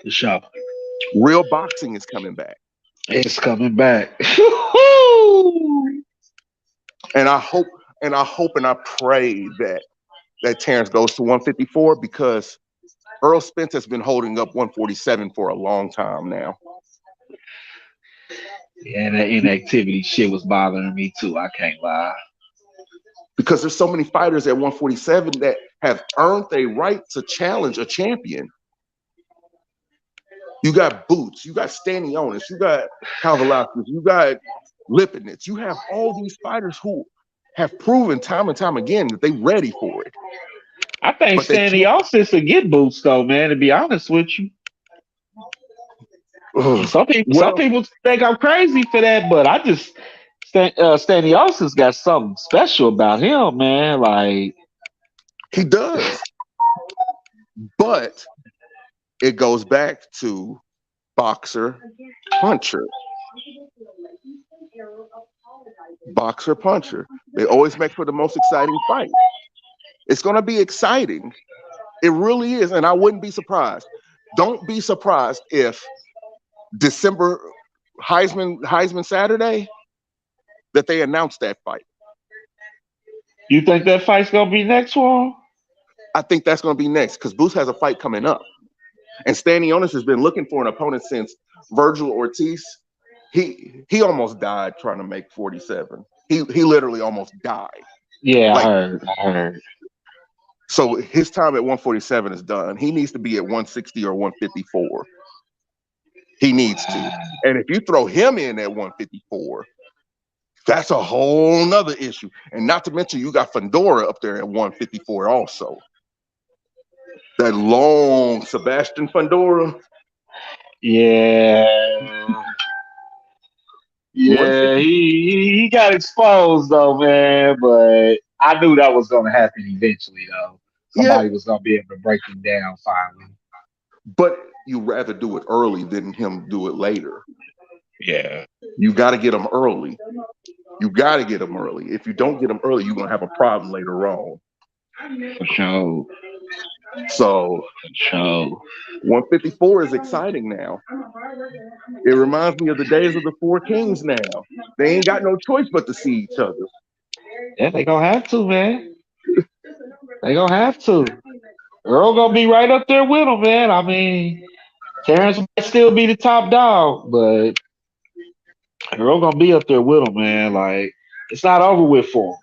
The show. Real boxing is coming back. It's coming back. And I hope and I pray that Terrence goes to 154 because Earl Spence has been holding up 147 for a long time now. Yeah, that inactivity shit was bothering me too. I can't lie. Because there's so many fighters at 147 that have earned their right to challenge a champion. You got Boots, you got Stanionis, you got Kavaliauskas, you got Lipinets. You have all these fighters who have proven time and time again that they ready for it. I think But they Stanley can't. Austin will get boots though, man. To be honest with you, Ugh. some Well, people think I'm crazy for that, but I just Stanley Austin's got something special about him, man. Like, he does, but it goes back to boxer puncher, boxer puncher. They always make for the most exciting fight. It's going to be exciting. It really is, and I wouldn't be surprised. Don't be surprised if December Heisman Saturday that they announced that fight. you think that fight's gonna be next one? I think that's going to be next because Booth has a fight coming up, and Stanionis has been looking for an opponent since Virgil Ortiz. He almost died trying to make 47. He literally almost died. Yeah, Like, I heard. so his time at 147 is done. He needs to be at 160 or 154. He needs to. And if you throw him in at 154, that's a whole nother issue. And not to mention, you got Fedora up there at 154 also. That long Sebastian Fedora. Yeah, yeah, 150. he got exposed though, man. But I knew that was gonna happen eventually, though. Yeah, Somebody was gonna be able to break him down finally. but you rather do it early than him do it later. Yeah, You got to get him early. You got to get him early. If you don't get him early, you're going to have a problem later on. for sure, So for sure. 154 is exciting now. It reminds me of the days of the Four Kings now. They ain't got no choice but to see each other. Yeah, they gonna have to, man. They gonna have to. Earl gonna be right up there with him, man. I mean, Terrence might still be the top dog, but Earl gonna be up there with him, man. Like, it's not over with for him.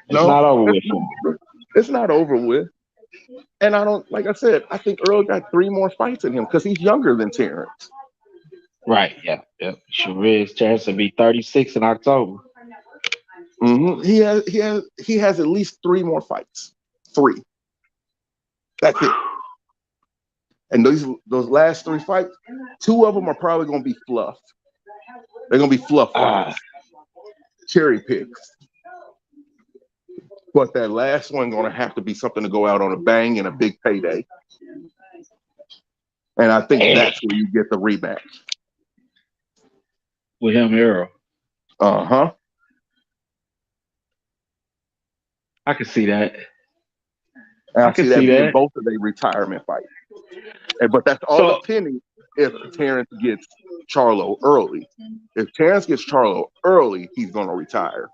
It's No, not over it's with for him. it's not over with. And I don't, like I said, I think Earl got 3 more fights in him because he's younger than Terrence. Right? Yeah, yeah. Sure is. Terrence will be 36 in October. He has at least 3 more fights. 3. That's it. And those last 3 fights, 2 of them are probably going to be fluff. They're going to be fluff Ah, fights, cherry picks. But that last one going to have to be something to go out on a bang and a big payday. And I think man, that's where you get the rematch. with him, and Earl. Uh-huh. I can see that. And I I can see see that being that. both of their retirement fights. But that's all So, depending if Terrence gets Charlo early. If Terrence gets Charlo early, he's going to retire.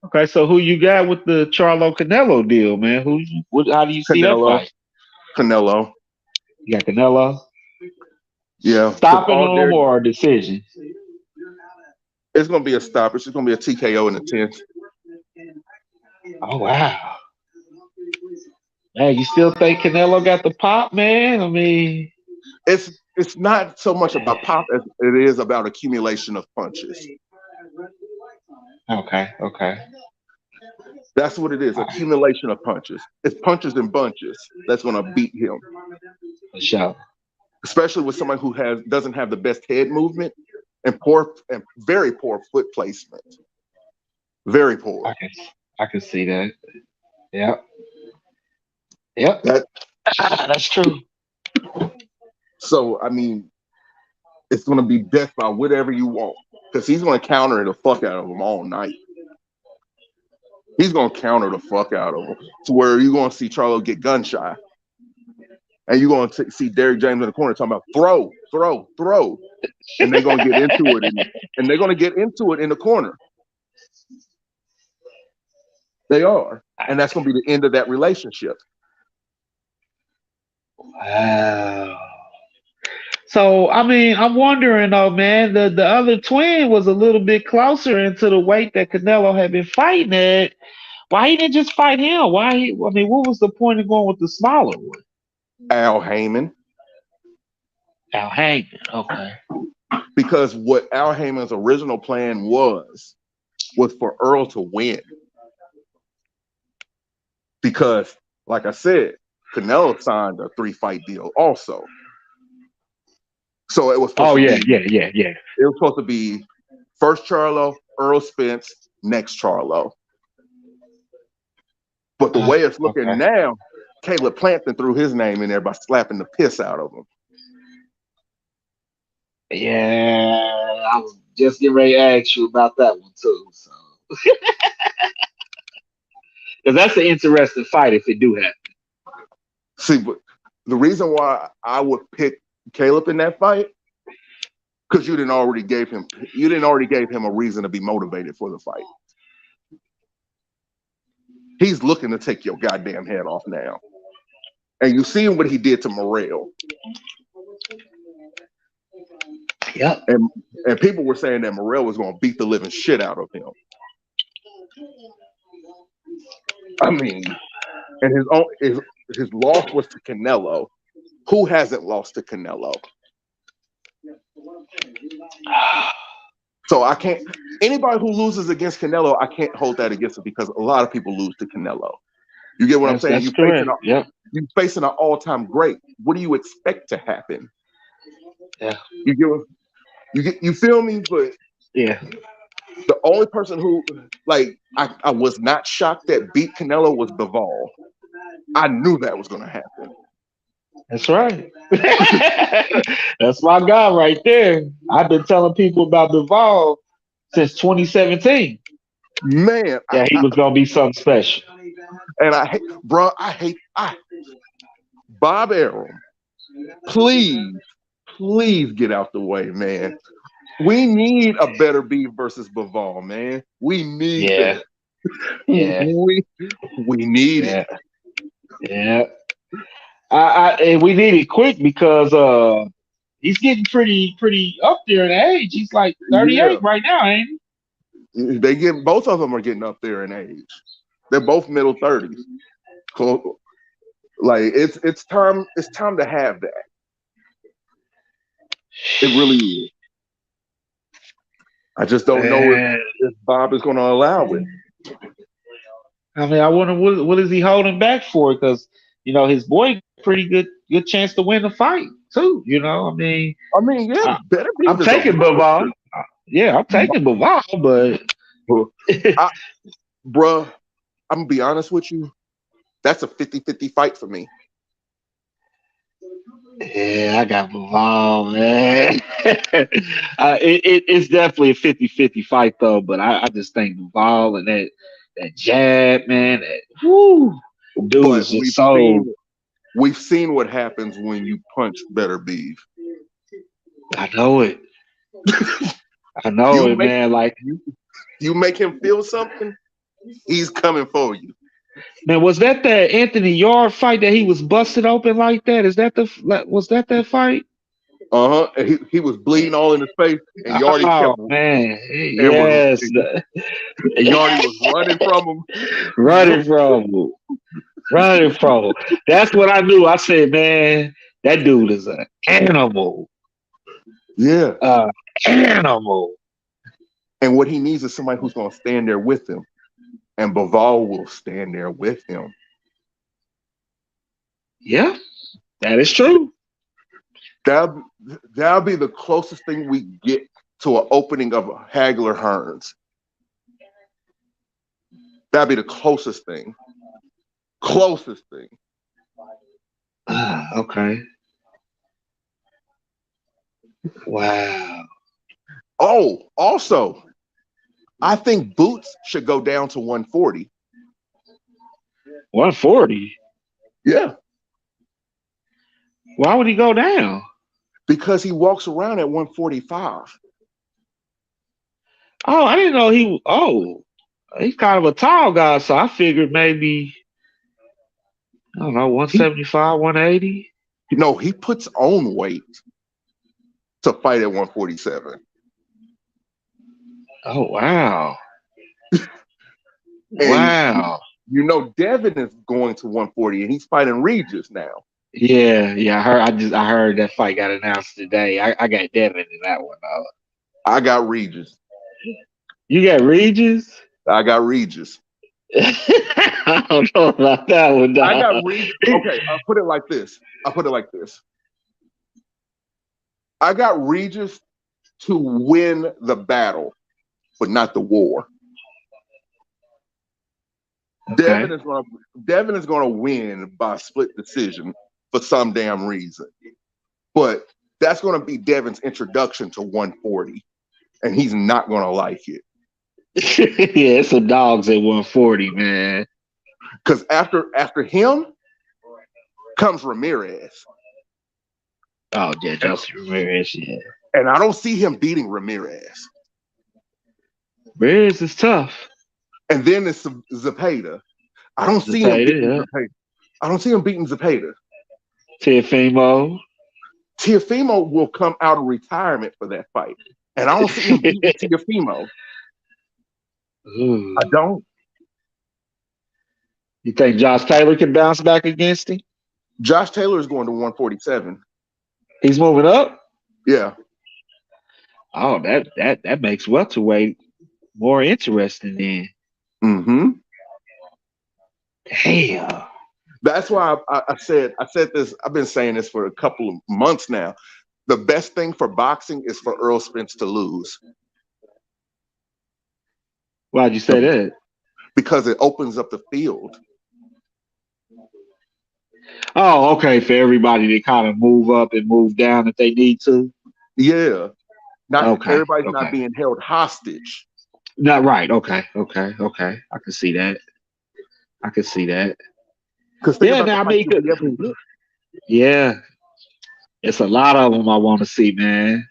okay, so who you got with the Charlo Canelo deal, man? How do you see that Canelo, fight? Canelo. You got Canelo Yeah, because stopping them or a decision? it's going to be a stop. It's just going to be a TKO in the 10th. Oh wow. Hey, you still think Canelo got the pop, man? I mean, It's not so much about pop as it is about accumulation of punches. okay, okay. That's what it is, accumulation of punches. It's punches and bunches that's going to beat him, For sure. especially with somebody who doesn't have the best head movement and very poor foot placement. Very poor. I can I can see that. Yep. Yep. That That's true. so I mean, it's going to be death by whatever you want because he's going to counter the fuck out of them all night. He's going to counter the fuck out of them to where you're going to see Charlo get gun shy. And you're going to see Derrick James in the corner talking about throw, throw, throw. And they're going to get into it. And they're going to get into it in the corner. They are. And that's going to be the end of that relationship. Wow. So I mean, I'm wondering though, man. The other twin was a little bit closer into the weight that Canelo had been fighting at. Why he didn't just fight him? Why he? I mean, what was the point of going with the smaller one? Al Heyman. Al Hangman. Okay. Because what Al Heyman's original plan was was for Earl to win because, like I said, Canelo signed a 3-fight deal also. So it was supposed Oh to yeah, be yeah, yeah, yeah. it was supposed to be first Charlo, Earl Spence, next Charlo. But the way it's looking Okay. now, Caleb Planton threw his name in there by slapping the piss out of him. Yeah, I was just getting ready to ask you about that one too. So, because that's an interesting fight if it do happen. See, but the reason why I would pick Caleb in that fight, because you didn't already gave him a reason to be motivated for the fight. He's looking to take your goddamn head off now. And you seen what he did to Morrell. Yep. And people were saying that Morrell was going to beat the living shit out of him. I mean, and his loss was to Canelo. Who hasn't lost to Canelo? So I can't. Anybody who loses against Canelo, I can't hold that against him because a lot of people lose to Canelo. You get what I'm saying? That's correct. Yep. You're facing an all-time great. What do you expect to happen? Yeah. You feel me? But Yeah. the only person who, like, I was not shocked that beat Canelo was Bivol. I knew that was going to happen. That's right. That's my guy right there. I've been telling people about Duvall since 2017. Man, He was gonna be something special. And I hate Bob Arum. Please get out the way, man. We need a better beef versus Bivol, man. We need that. Yeah. we need it. Yeah. And we need it quick because he's getting pretty up there in age. He's like 38 right now, ain't he? Both of them are getting up there in age. They're both middle 30s. Like it's time to have that. It really is. I just don't know if Bob is going to allow it. I mean, I wonder what is he holding back for? Because his boy got a pretty good chance to win the fight too. I mean, yeah, better be. I'm taking Bivol. Yeah, I'm taking Bivol, but bruh, I'm gonna be honest with you. That's a 50-50 fight for me. Yeah, I got Bivol, man. It's definitely a 50-50 fight though, but I just think Bivol and that jab, man, dude is just so. We've seen what happens when you punch better beef. I know it. I know it, man. Like you make him feel something, he's coming for you. Man, was that Anthony Yard fight that he was busted open like that? Was that fight? He was bleeding all in his face, and Yardy kept. Man, yes. And Yardy was running from him. Running from him. That's what I knew. I said, man, that dude is an animal. Yeah. Animal. And what he needs is somebody who's going to stand there with him. And Bivol will stand there with him. Yeah, that is true. That'll be the closest thing we get to an opening of Hagler Hearns. That'll be the closest thing. Okay. Wow. Oh, also, I think Boots should go down to 140. 140? Yeah. Why would he go down? Because he walks around at 145. Oh, I didn't know he's kind of a tall guy, so I figured maybe, I don't know, 175, 180. No, he puts on weight to fight at 147. Oh, wow. Wow. Devin is going to 140 and he's fighting Regis now. Yeah. I heard that fight got announced today. I got Devin in that one though. I got Regis. You got Regis? I got Regis. I don't know about that one, I got dog. Regis. Okay, I'll put it like this. I got Regis to win the battle, but not the war. Okay. Devin is gonna win by split decision for some damn reason. But that's gonna be Devin's introduction to 140, and he's not gonna like it. Yeah, it's some dogs at 140, man. Because after him comes Ramirez. Oh, yeah, And, Joseph Ramirez, yeah. and I don't see him beating Ramirez. Ramirez is tough. And then it's Zepeda. I don't see him Zepeda, beating yeah. Zepeda. I don't see him beating Zepeda. Teofimo. Teofimo will come out of retirement for that fight. And I don't see him beating Teofimo. Ooh. I don't. You think Josh Taylor can bounce back against him? Josh Taylor is going to 147. He's moving up? Yeah. Oh, that makes welterweight more interesting then. Mm-hmm. Damn. That's why I said this. I've been saying this for a couple of months now. The best thing for boxing is for Earl Spence to lose. Why'd you say that? Because it opens up the field. Oh, okay. For everybody to kind of move up and move down if they need to. Yeah. Everybody's Okay. not being held hostage. Not right. Okay. I can see that. Because Yeah, now I mean, yeah, it's a lot of them I want to see, man.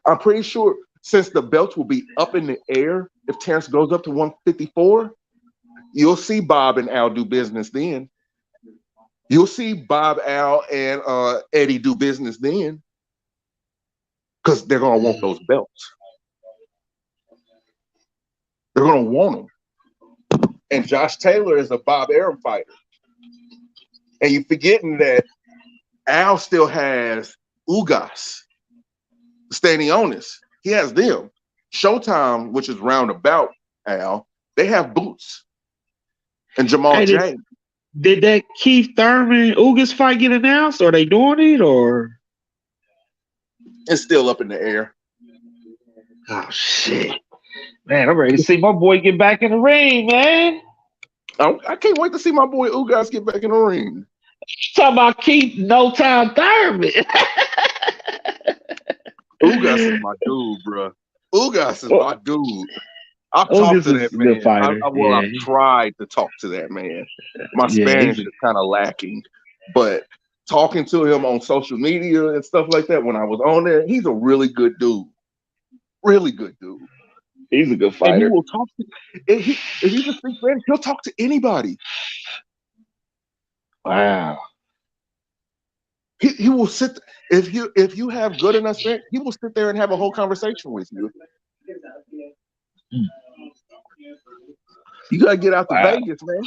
I'm pretty sure since the belts will be up in the air, if Terrence goes up to 154, you'll see Bob and Al do business then. You'll see Bob, Al, and Eddie do business then. Because they're going to want those belts. They're going to want them. And Josh Taylor is a Bob Arum fighter. And you're forgetting that Al still has Ugas, Stanionis. He has them. Showtime, which is roundabout Al, they have Boots. And Jamal James. Did that Keith Thurman Ugas fight get announced? Are they doing it or? It's still up in the air. Oh shit. Man, I'm ready to see my boy get back in the ring, man. I can't wait to see my boy Ugas get back in the ring. Talking about Keith No Time Thurman. Ugas is my dude, bro. Ugas is my dude. I've talked to that man. I've tried to talk to that man. My Spanish is kind of lacking, but talking to him on social media and stuff like that, when I was on there, he's a really good dude. Really good dude. He's a good fighter. And he will talk to, if he just speaks Spanish, he'll talk to anybody. Wow. He will sit, if you have good enough Spanish, he will sit there and have a whole conversation with you. You gotta get out to Vegas, man.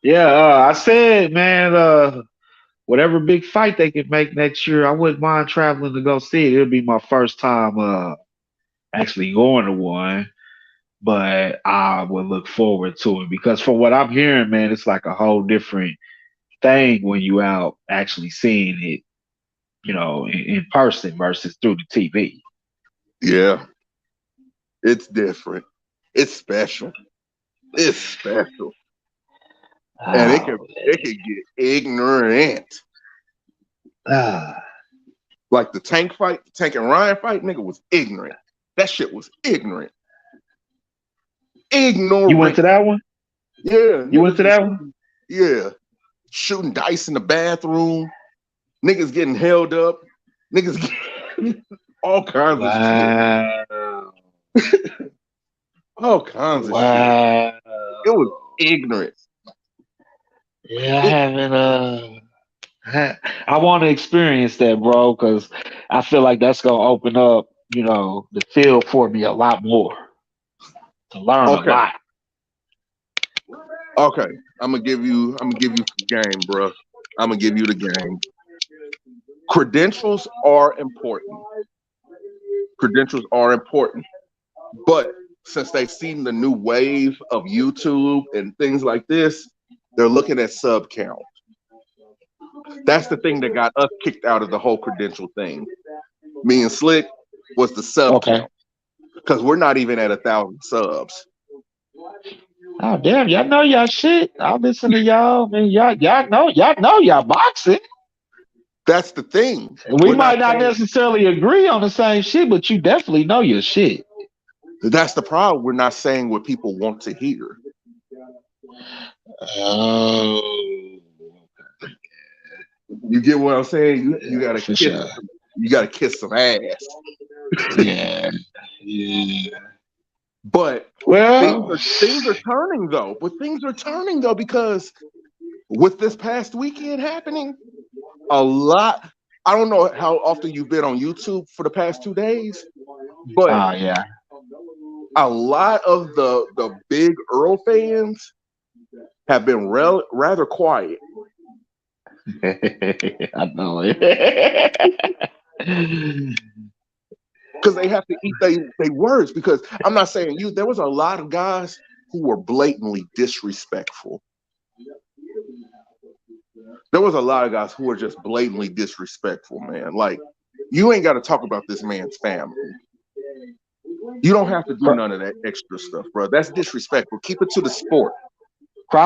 Yeah. I said, man, whatever big fight they can make next year, I wouldn't mind traveling to go see it. It'll be my first time actually going to one, but I would look forward to it because from what I'm hearing, man, it's like a whole different thing when you out actually seeing it, in person versus through the TV. Yeah. It's different. It's special. It's special. And it can get ignorant. Like the Tank and Ryan fight, nigga was ignorant. That shit was ignorant. Ignorant. You went to that one? Yeah. You went to that one? Yeah. Shooting dice in the bathroom. Niggas getting held up. Niggas getting all kinds of shit. All kinds of shit. It was ignorant. Yeah, I haven't. I want to experience that, bro, because I feel like that's gonna open up, the field for me a lot more to learn a lot. Okay, I'm gonna give you some game, bro. I'm gonna give you the game. Credentials are important. But since they've seen the new wave of YouTube and things like this, they're looking at sub count. That's the thing that got us kicked out of the whole credential thing. Me and Slick was the sub Okay. count because we're not even at 1,000 subs. Oh damn, y'all know y'all shit. I listen to y'all, man. Y'all know y'all boxing. That's the thing. We We're not might not saying necessarily agree on the same shit, but you definitely know your shit. that's the problem. We're not saying what people want to hear. Oh, You get what I'm saying? You yeah, gotta for kiss sure. you gotta kiss some ass. Yeah, yeah. But Well, things are turning though. But things are turning though because with this past weekend happening, a lot. I don't know how often you've been on YouTube for the past 2 days, but oh yeah. a lot of the big Earl fans have been rather quiet I know it. because they have to eat they words. Because I'm not saying you. There was a lot of guys who were blatantly disrespectful. There was a lot of guys who were just blatantly disrespectful, man. Like, you ain't got to talk about this man's family. You don't have to do none of that extra stuff, bro. That's disrespectful. Keep it to the sport.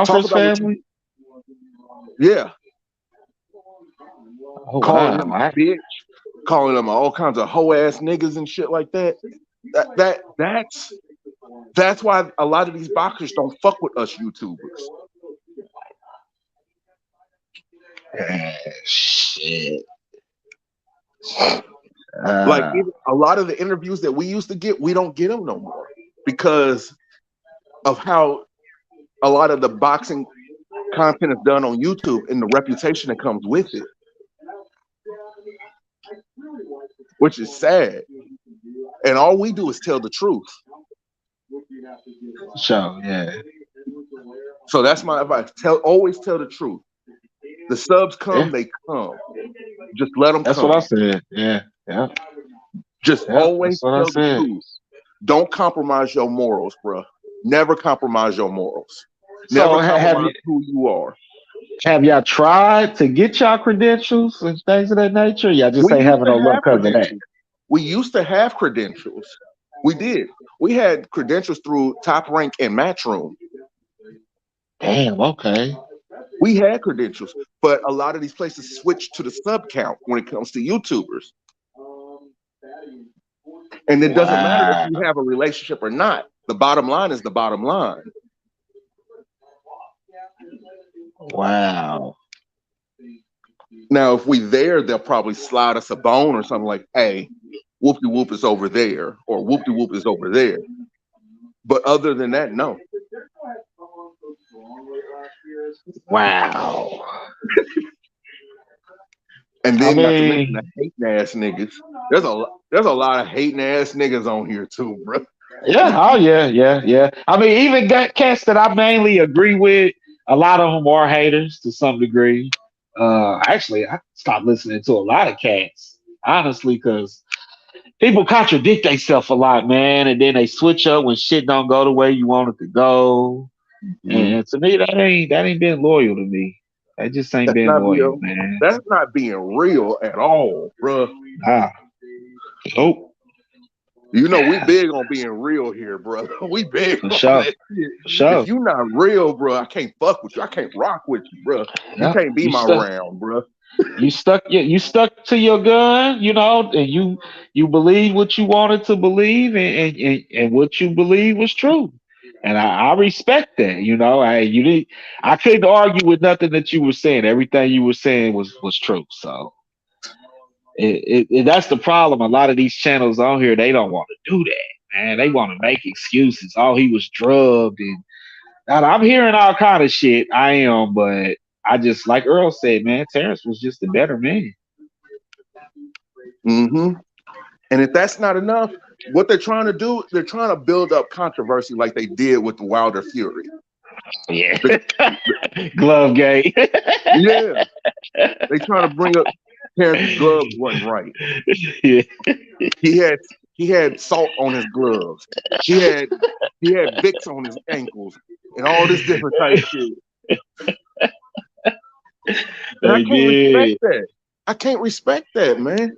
Talk Crawford's about what you, family. yeah. Oh Calling him wow. a bitch, calling them all kinds of hoe ass niggas and shit like that. That's why a lot of these boxers don't fuck with us YouTubers. Shit. Like, Uh, even a lot of the interviews that we used to get, we don't get them no more because of how a lot of the boxing content is done on YouTube and the reputation that comes with it, which is sad. And all we do is tell the truth. so yeah. So that's my advice. Always tell the truth. The subs Yeah. come, they come. Just let them That's what I come. said. Yeah. Yeah. Just Yeah. always That's what I tell the said. truth. Don't compromise your morals, bro. Never compromise your morals. Never So compromise who you are. have y'all tried to get y'all credentials and things of that nature? Y'all just We ain't used having to no luck have because of that. credentials. We used to have credentials. We did. We had credentials through Top Rank and Matchroom. Damn. Okay. We had credentials, but a lot of these places switched to the sub count when it comes to YouTubers. And it doesn't matter if Wow. you have a relationship or not. The bottom line is the bottom line. Wow. Now, if we there, they'll probably slide us a bone or something like, hey, whoop de whoop is over there, or whoop de whoop is over there. But other than that, no. Wow. And I then not to mention mean, the hating ass niggas. There's a lot of hating ass niggas on here too, bro. yeah. Oh, yeah. Yeah. Yeah. I mean, even got cats that I mainly agree with. A lot of them are haters to some degree. Actually, I stopped listening to a lot of cats, honestly, because people contradict themselves a lot, man, and then they switch up when shit don't go the way you want it to go. Mhm. And to me, that ain't been loyal to me. That just ain't That's been not loyal, being man. that's not being real at all, bro. Ah, nope, You know we big on being real here, bro. We big for on sure, that shit. for If sure. you not real, bro, I can't fuck with you. I can't rock with you, bro. You Yep, can't be you my stuck. round, bro. You stuck to your gun, and you believe what you wanted to believe, and what you believe was true. And I respect that. I couldn't argue with nothing that you were saying. Everything you were saying was true. So that's the problem. A lot of these channels on here, they don't want to do that, man. They want to make excuses. Oh, he was drugged, and I'm hearing all kind of shit. I am, but I just like Earl said, man. Terrence was just a better man. Mm-hmm. And if that's not enough, what they're trying to do, they're trying to build up controversy like they did with the Wilder Fury. Yeah, The, glove gate. yeah, they trying to bring up Terrence's gloves wasn't right. Yeah. He had He had salt on his gloves. He had Vicks on his ankles and all this different type shit. And I They can't respect did. that. I can't respect that, man. My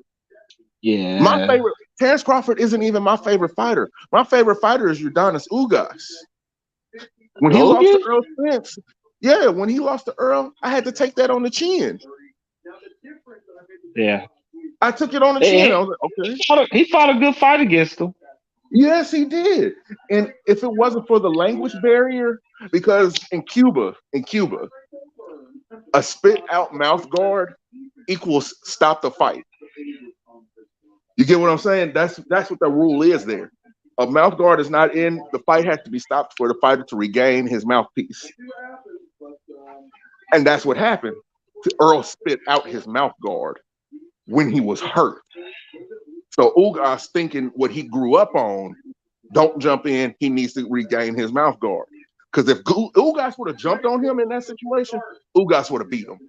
Yeah. favorite Terrence Crawford isn't even my favorite fighter. My favorite fighter is Udonis Ugas. When he lost to Hogan? Earl Spence, yeah, when he lost to Earl, I had to take that on the chin. Yeah. I took it on the chin. I He, was like, okay. he fought a good fight against him. Yes, he did. And if it wasn't for the language barrier, because in Cuba, a spit out mouth guard equals stop the fight. You get what I'm saying? That's what the rule is there. A mouth guard is not in. The fight has to be stopped for the fighter to regain his mouthpiece. And that's what happened. Earl spit out his mouth guard when he was hurt. So Ugas thinking what he grew up on, don't jump in. He needs to regain his mouth guard. Because if Ugas would have jumped on him in that situation, Ugas would have beat him.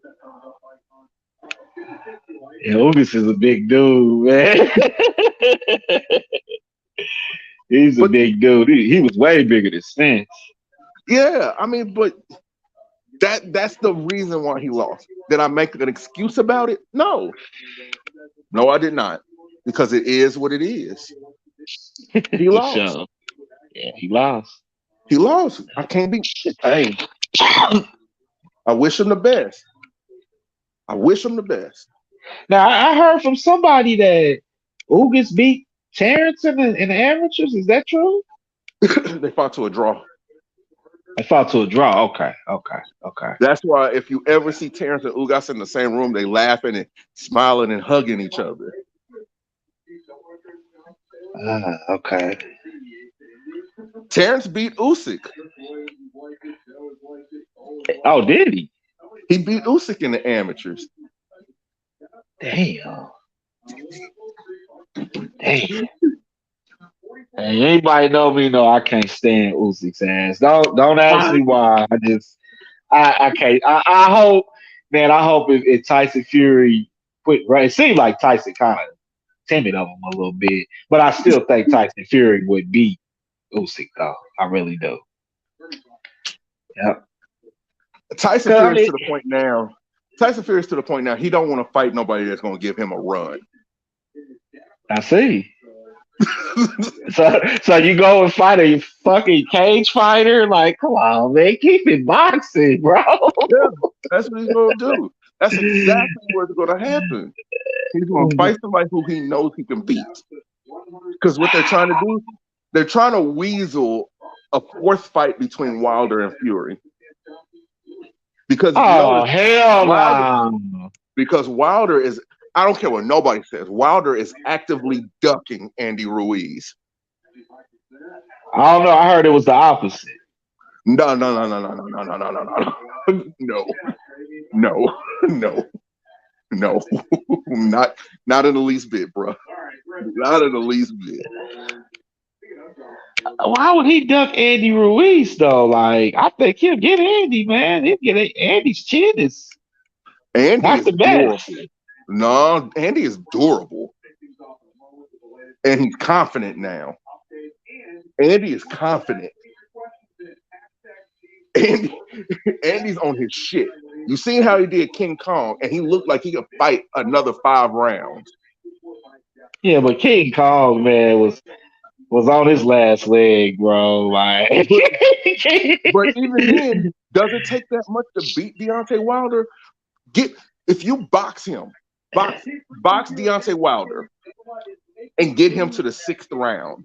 Yeah, Hogan is a big dude, man. He's a But big dude. He was way bigger than Spence. yeah, I mean, but that's the reason why he lost. Did I make an excuse about it? No. No, I did not. Because it is what it is. He For lost. sure. Yeah, he lost. He lost. I can't be. Hey, I wish him the best. I wish him the best. Now I heard from somebody that Ugas beat Terrence in the amateurs. Is that true? They fought to a draw. I fought to a draw. Okay, okay, okay. That's why if you ever see Terrence and Ugas in the same room, they laughing and smiling and hugging each other. Okay. Terrence beat Usyk. Oh, did he? He beat Usyk in the amateurs. Damn. Damn. Hey, anybody know me? Know I can't stand Usyk's ass. Don't ask I, me why. I can't. I hope, man. I hope if Tyson Fury quit. Right, it seemed like Tyson kind of timid of him a little bit, but I still think Tyson Fury would beat Usyk though. I really do. Yep. Tyson 'Cause, I Fury's mean, to the point now. Tyson Fury's to the point now. He don't want to fight nobody that's going to give him a run. I see. So you go and fight a fucking cage fighter? Like, come on, man, keep it boxing, bro. Yeah, that's what he's going to do. That's exactly what's going to happen. He's going to fight somebody who he knows he can beat. Because what they're trying to do, they're trying to weasel a fourth fight between Wilder and Fury. Because if you Oh notice, hell Wilder, no! because Wilder is, I don't care what nobody says, Wilder is actively ducking Andy Ruiz. I don't know. I heard it was the opposite. No, no, no, no, no, no, no, no, no, no, no, no, no, not in the least bit, bro. Not in the least bit. Why would he duck Andy Ruiz though? Like, I think he'll get Andy, man. He'll get Andy's chin is Andy not is the best. durable. No, Andy is durable. And he's confident now. Andy is confident. Andy's on his shit. You seen how he did King Kong, and he looked like he could fight another 5 rounds. Yeah, but King Kong, man, was on his last leg, bro. Like, But even then, does it take that much to beat Deontay Wilder? If you box him, box Deontay Wilder, and get him to the 6th round.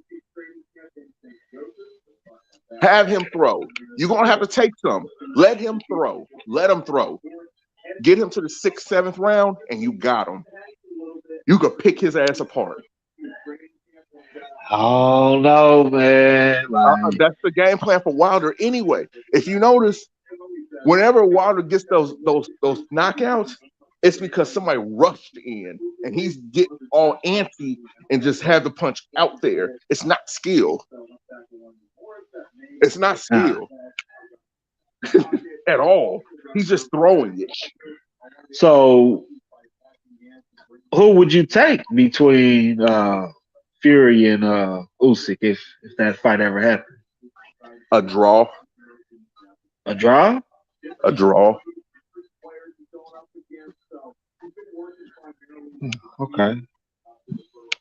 Have him throw. You're gonna have to take some. Let him throw. Let him throw. Get him to the 6th, 7th round, and you got him. You could pick his ass apart. oh no, man. Like, That's the game plan for Wilder anyway. If you notice, whenever Wilder gets those knockouts, it's because somebody rushed in and he's getting all antsy and just had the punch out there. It's not skill. It's not skill at all. He's just throwing it. so who would you take between Fury and Usyk if that fight ever happened. A draw. A draw? A draw. Okay.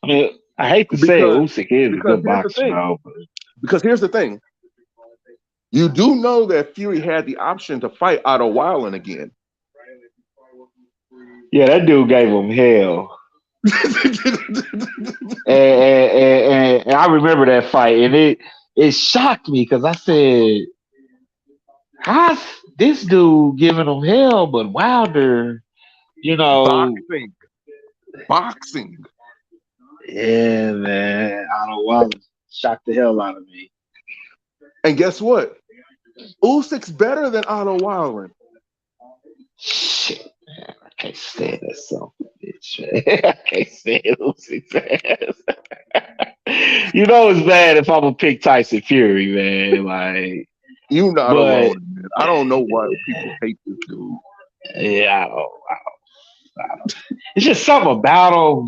I mean, I hate to say it, Because Usyk is a because good here's the boxer, thing. though. Because here's the thing. You do know that Fury had the option to fight Otto Weiland again. Yeah, that dude gave him hell. And I remember that fight, and it shocked me because I said, "How's this dude giving him hell?" But Wilder, you know, Boxing. Boxing. yeah, man, I don't know, Wilder shocked the hell out of me. And guess what? Usyk's better than Otto Weiland. Shit, man, I can't stand that son of a bitch, man. I can't stand Usyk's ass. You know it's bad if I'm gonna pick Tyson Fury, man. Like, You're not but alone, man. I don't know why people hate this dude. yeah, I don't. It's just something about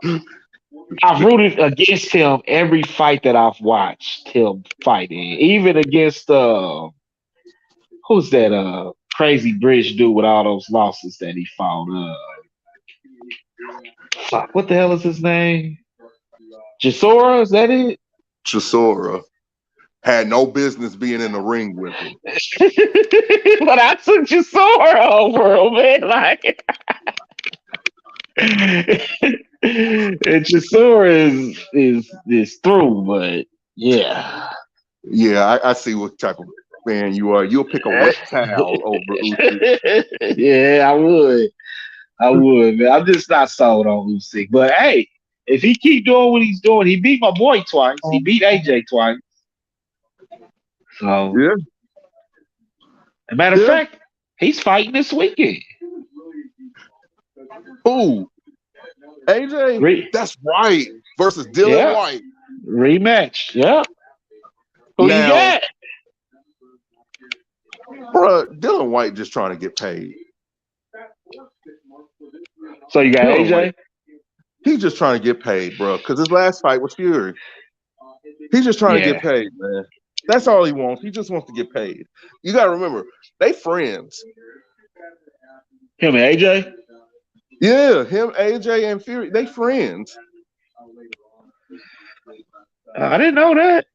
him. I've rooted against him every fight that I've watched him fighting, even against who's that crazy British dude with all those losses that he fought. Fuck, what the hell is his name? Chisora, is that it? Chisora had no business being in the ring with him. But I took Chisora over him, man. Like, and Chisora is through, but yeah. Yeah, I see what type of fan you are. You'll pick a wet towel over Usyk. Yeah, I would. I would, man. I'm just not sold on Usyk. But hey, if he keep doing what he's doing, he beat my boy twice. He beat AJ twice. So, Yeah, as a matter of yeah. fact, he's fighting this weekend. Who? AJ? Re- That's right. Versus Dylan yeah, White. rematch. Yeah. Who you Now, got? bruh, Dylan White just trying to get paid. So you got Dylan White, AJ? he's just trying to get paid, bro. Because his last fight was Fury. He's just trying to Yeah. get paid, man. That's all he wants. He just wants to get paid. You gotta remember, they friends. Him and AJ? Yeah, him, AJ, and Fury, they friends. I didn't know that.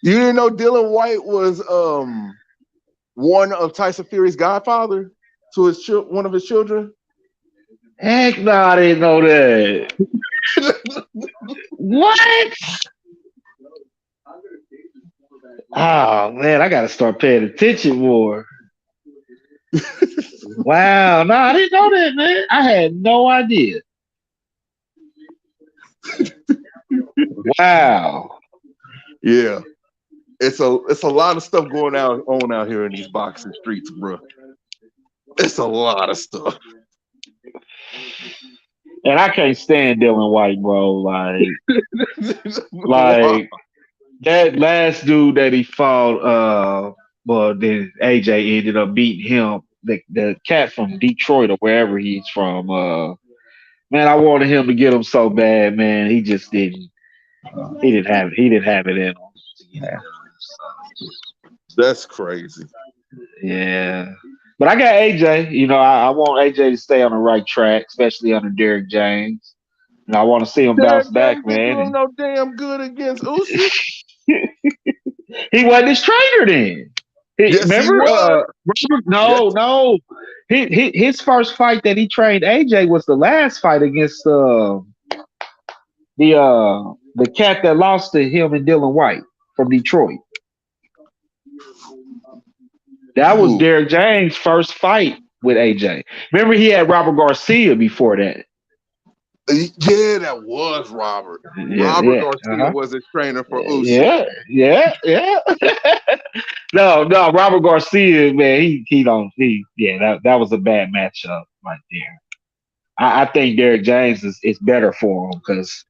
You didn't know Dylan White was one of Tyson Fury's godfather to his one of his children? Heck no, I didn't know that. What? Oh man, I gotta start paying attention more. Wow, no, I didn't know that, man. I had no idea. Wow. Yeah. It's a lot of stuff going on out here in these boxing streets, bro. It's a lot of stuff. And I can't stand Dylan White, bro. Like that last dude that he fought, well then AJ ended up beating him. The cat from Detroit or wherever he's from. Man, I wanted him to get him so bad, man. He just didn't. He didn't have it in him. Yeah. That's crazy. Yeah. But I got AJ. You know, I want AJ to stay on the right track, especially under Derrick James. And I want to see him bounce Derek back, James didn't do him man. no damn good against Usyk. He wasn't his trainer then. Yes, he Remember? was. Robert? Yes. No. His first fight that he trained AJ was the last fight against the cat that lost to him and Dylan White from Detroit. That was Who? Derrick James' first fight with AJ. Remember, he had Robert Garcia before that. Yeah, that was Robert. Robert Yeah. Garcia Uh-huh. was his trainer for Usyk. Yeah. No, Robert Garcia, man, that was a bad matchup right there. I think Derrick James is better for him because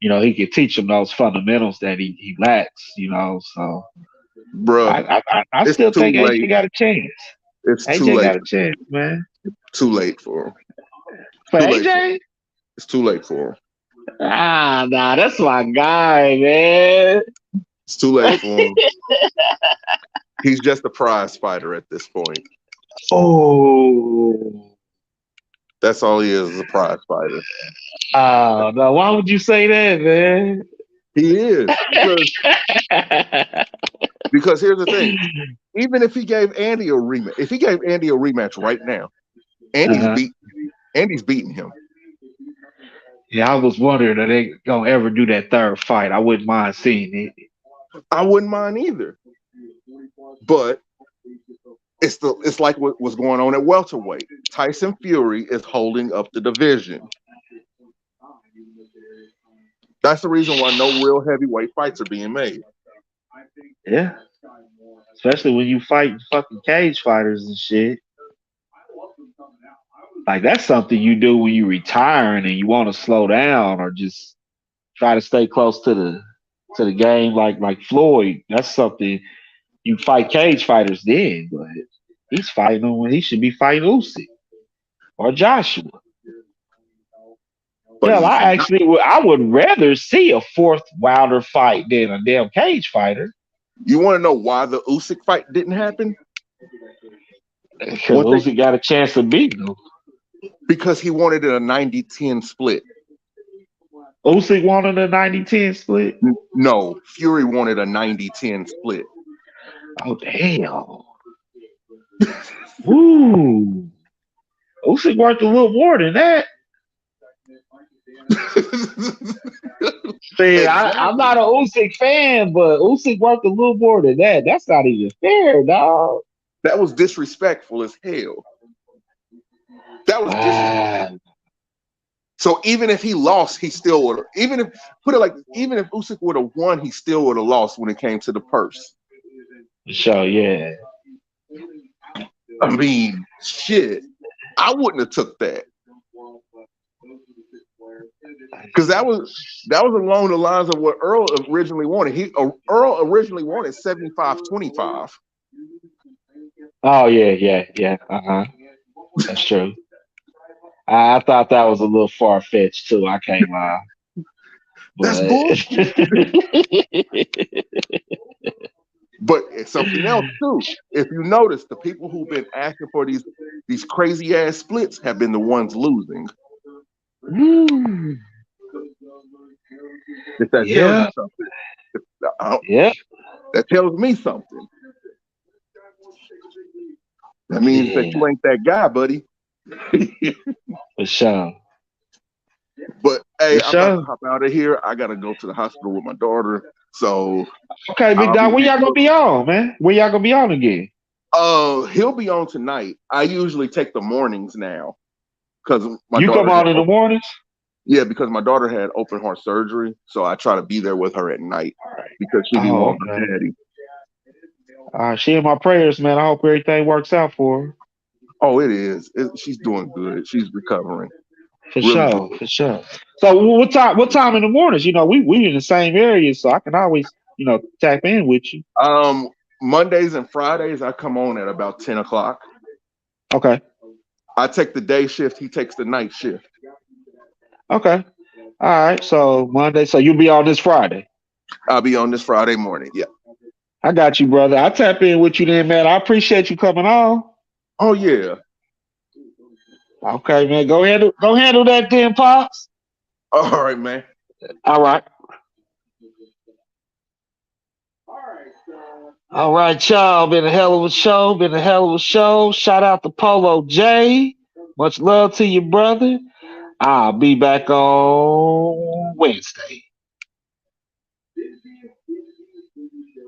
he could teach him those fundamentals that he lacks. So Bruh, I it's still too think late. AJ got a chance. It's too AJ late. got a chance, man. Too late for him. For Too late for him. AJ, It's too late for him. Nah, that's my guy, man. It's too late for him. He's just a prize fighter at this point. Oh. That's all he is a prize fighter. Oh, no. Why would you say that, man? He is because here's the thing. Even if he gave Andy a rematch, if he gave Andy a rematch right now, Uh-huh. Andy's beating him. Yeah, I was wondering if they gonna ever do that third fight. I wouldn't mind seeing it. I wouldn't mind either. But it's like what's going on at welterweight. Tyson Fury is holding up the division. That's the reason why no real heavyweight fights are being made. Yeah. Especially when you fight fucking cage fighters and shit. Like that's something you do when you retiring and you want to slow down or just try to stay close to the game like Floyd. That's something you fight cage fighters then, but he's fighting them when he should be fighting Usyk or Joshua. But Hell, I would rather see a fourth Wilder fight than a damn cage fighter. you want to know why the Usyk fight didn't happen? Because Usyk got a chance of beating him. Because he wanted a 90-10 split. Usyk wanted a 90-10 split? No, Fury wanted a 90-10 split. Oh, damn. Ooh. Usyk worked a little more than that. See, I'm not an Usyk fan, but Usyk worked a little more than that. That's not even fair, dog. That was disrespectful as hell. That was disrespectful. So even if he lost, he still would have. Even if Usyk would have won, he still would have lost when it came to the purse. Sure, yeah. I mean, shit. I wouldn't have took that. Because that was along the lines of what Earl originally wanted. Earl originally wanted 75-25. Oh yeah. That's true. I thought that was a little far fetched too. I can't lie. That's bullshit. But it's something else too. If you notice, the people who've been asking for these crazy ass splits have been the ones losing. If that tells you something, that tells me something. That means that you ain't that guy, buddy. For sure. But hey, I'm about to hop out of here. I gotta go to the hospital with my daughter. So okay, big dog. When y'all gonna be on, man? When y'all gonna be on again? He'll be on tonight. I usually take the mornings now because you come on in the mornings. Yeah, because my daughter had open heart surgery, so I try to be there with her at night because she be wanting her daddy. She in my prayers, man. I hope everything works out for her. Oh, it is. She's doing good. She's recovering. For sure. So what time in the mornings? You know, we in the same area, so I can always, tap in with you. Mondays and Fridays I come on at about 10 o'clock. Okay. I take the day shift, he takes the night shift. Okay. All right. So Monday. So you'll be on this Friday. I'll be on this Friday morning. Yeah. I got you, brother. I'll tap in with you then, man. I appreciate you coming on. Oh yeah. Okay, man. Go handle that then, Pops. All right, man. All right. All right, y'all. Been a hell of a show. Shout out to Polo J. Much love to you, brother. I'll be back on Wednesday.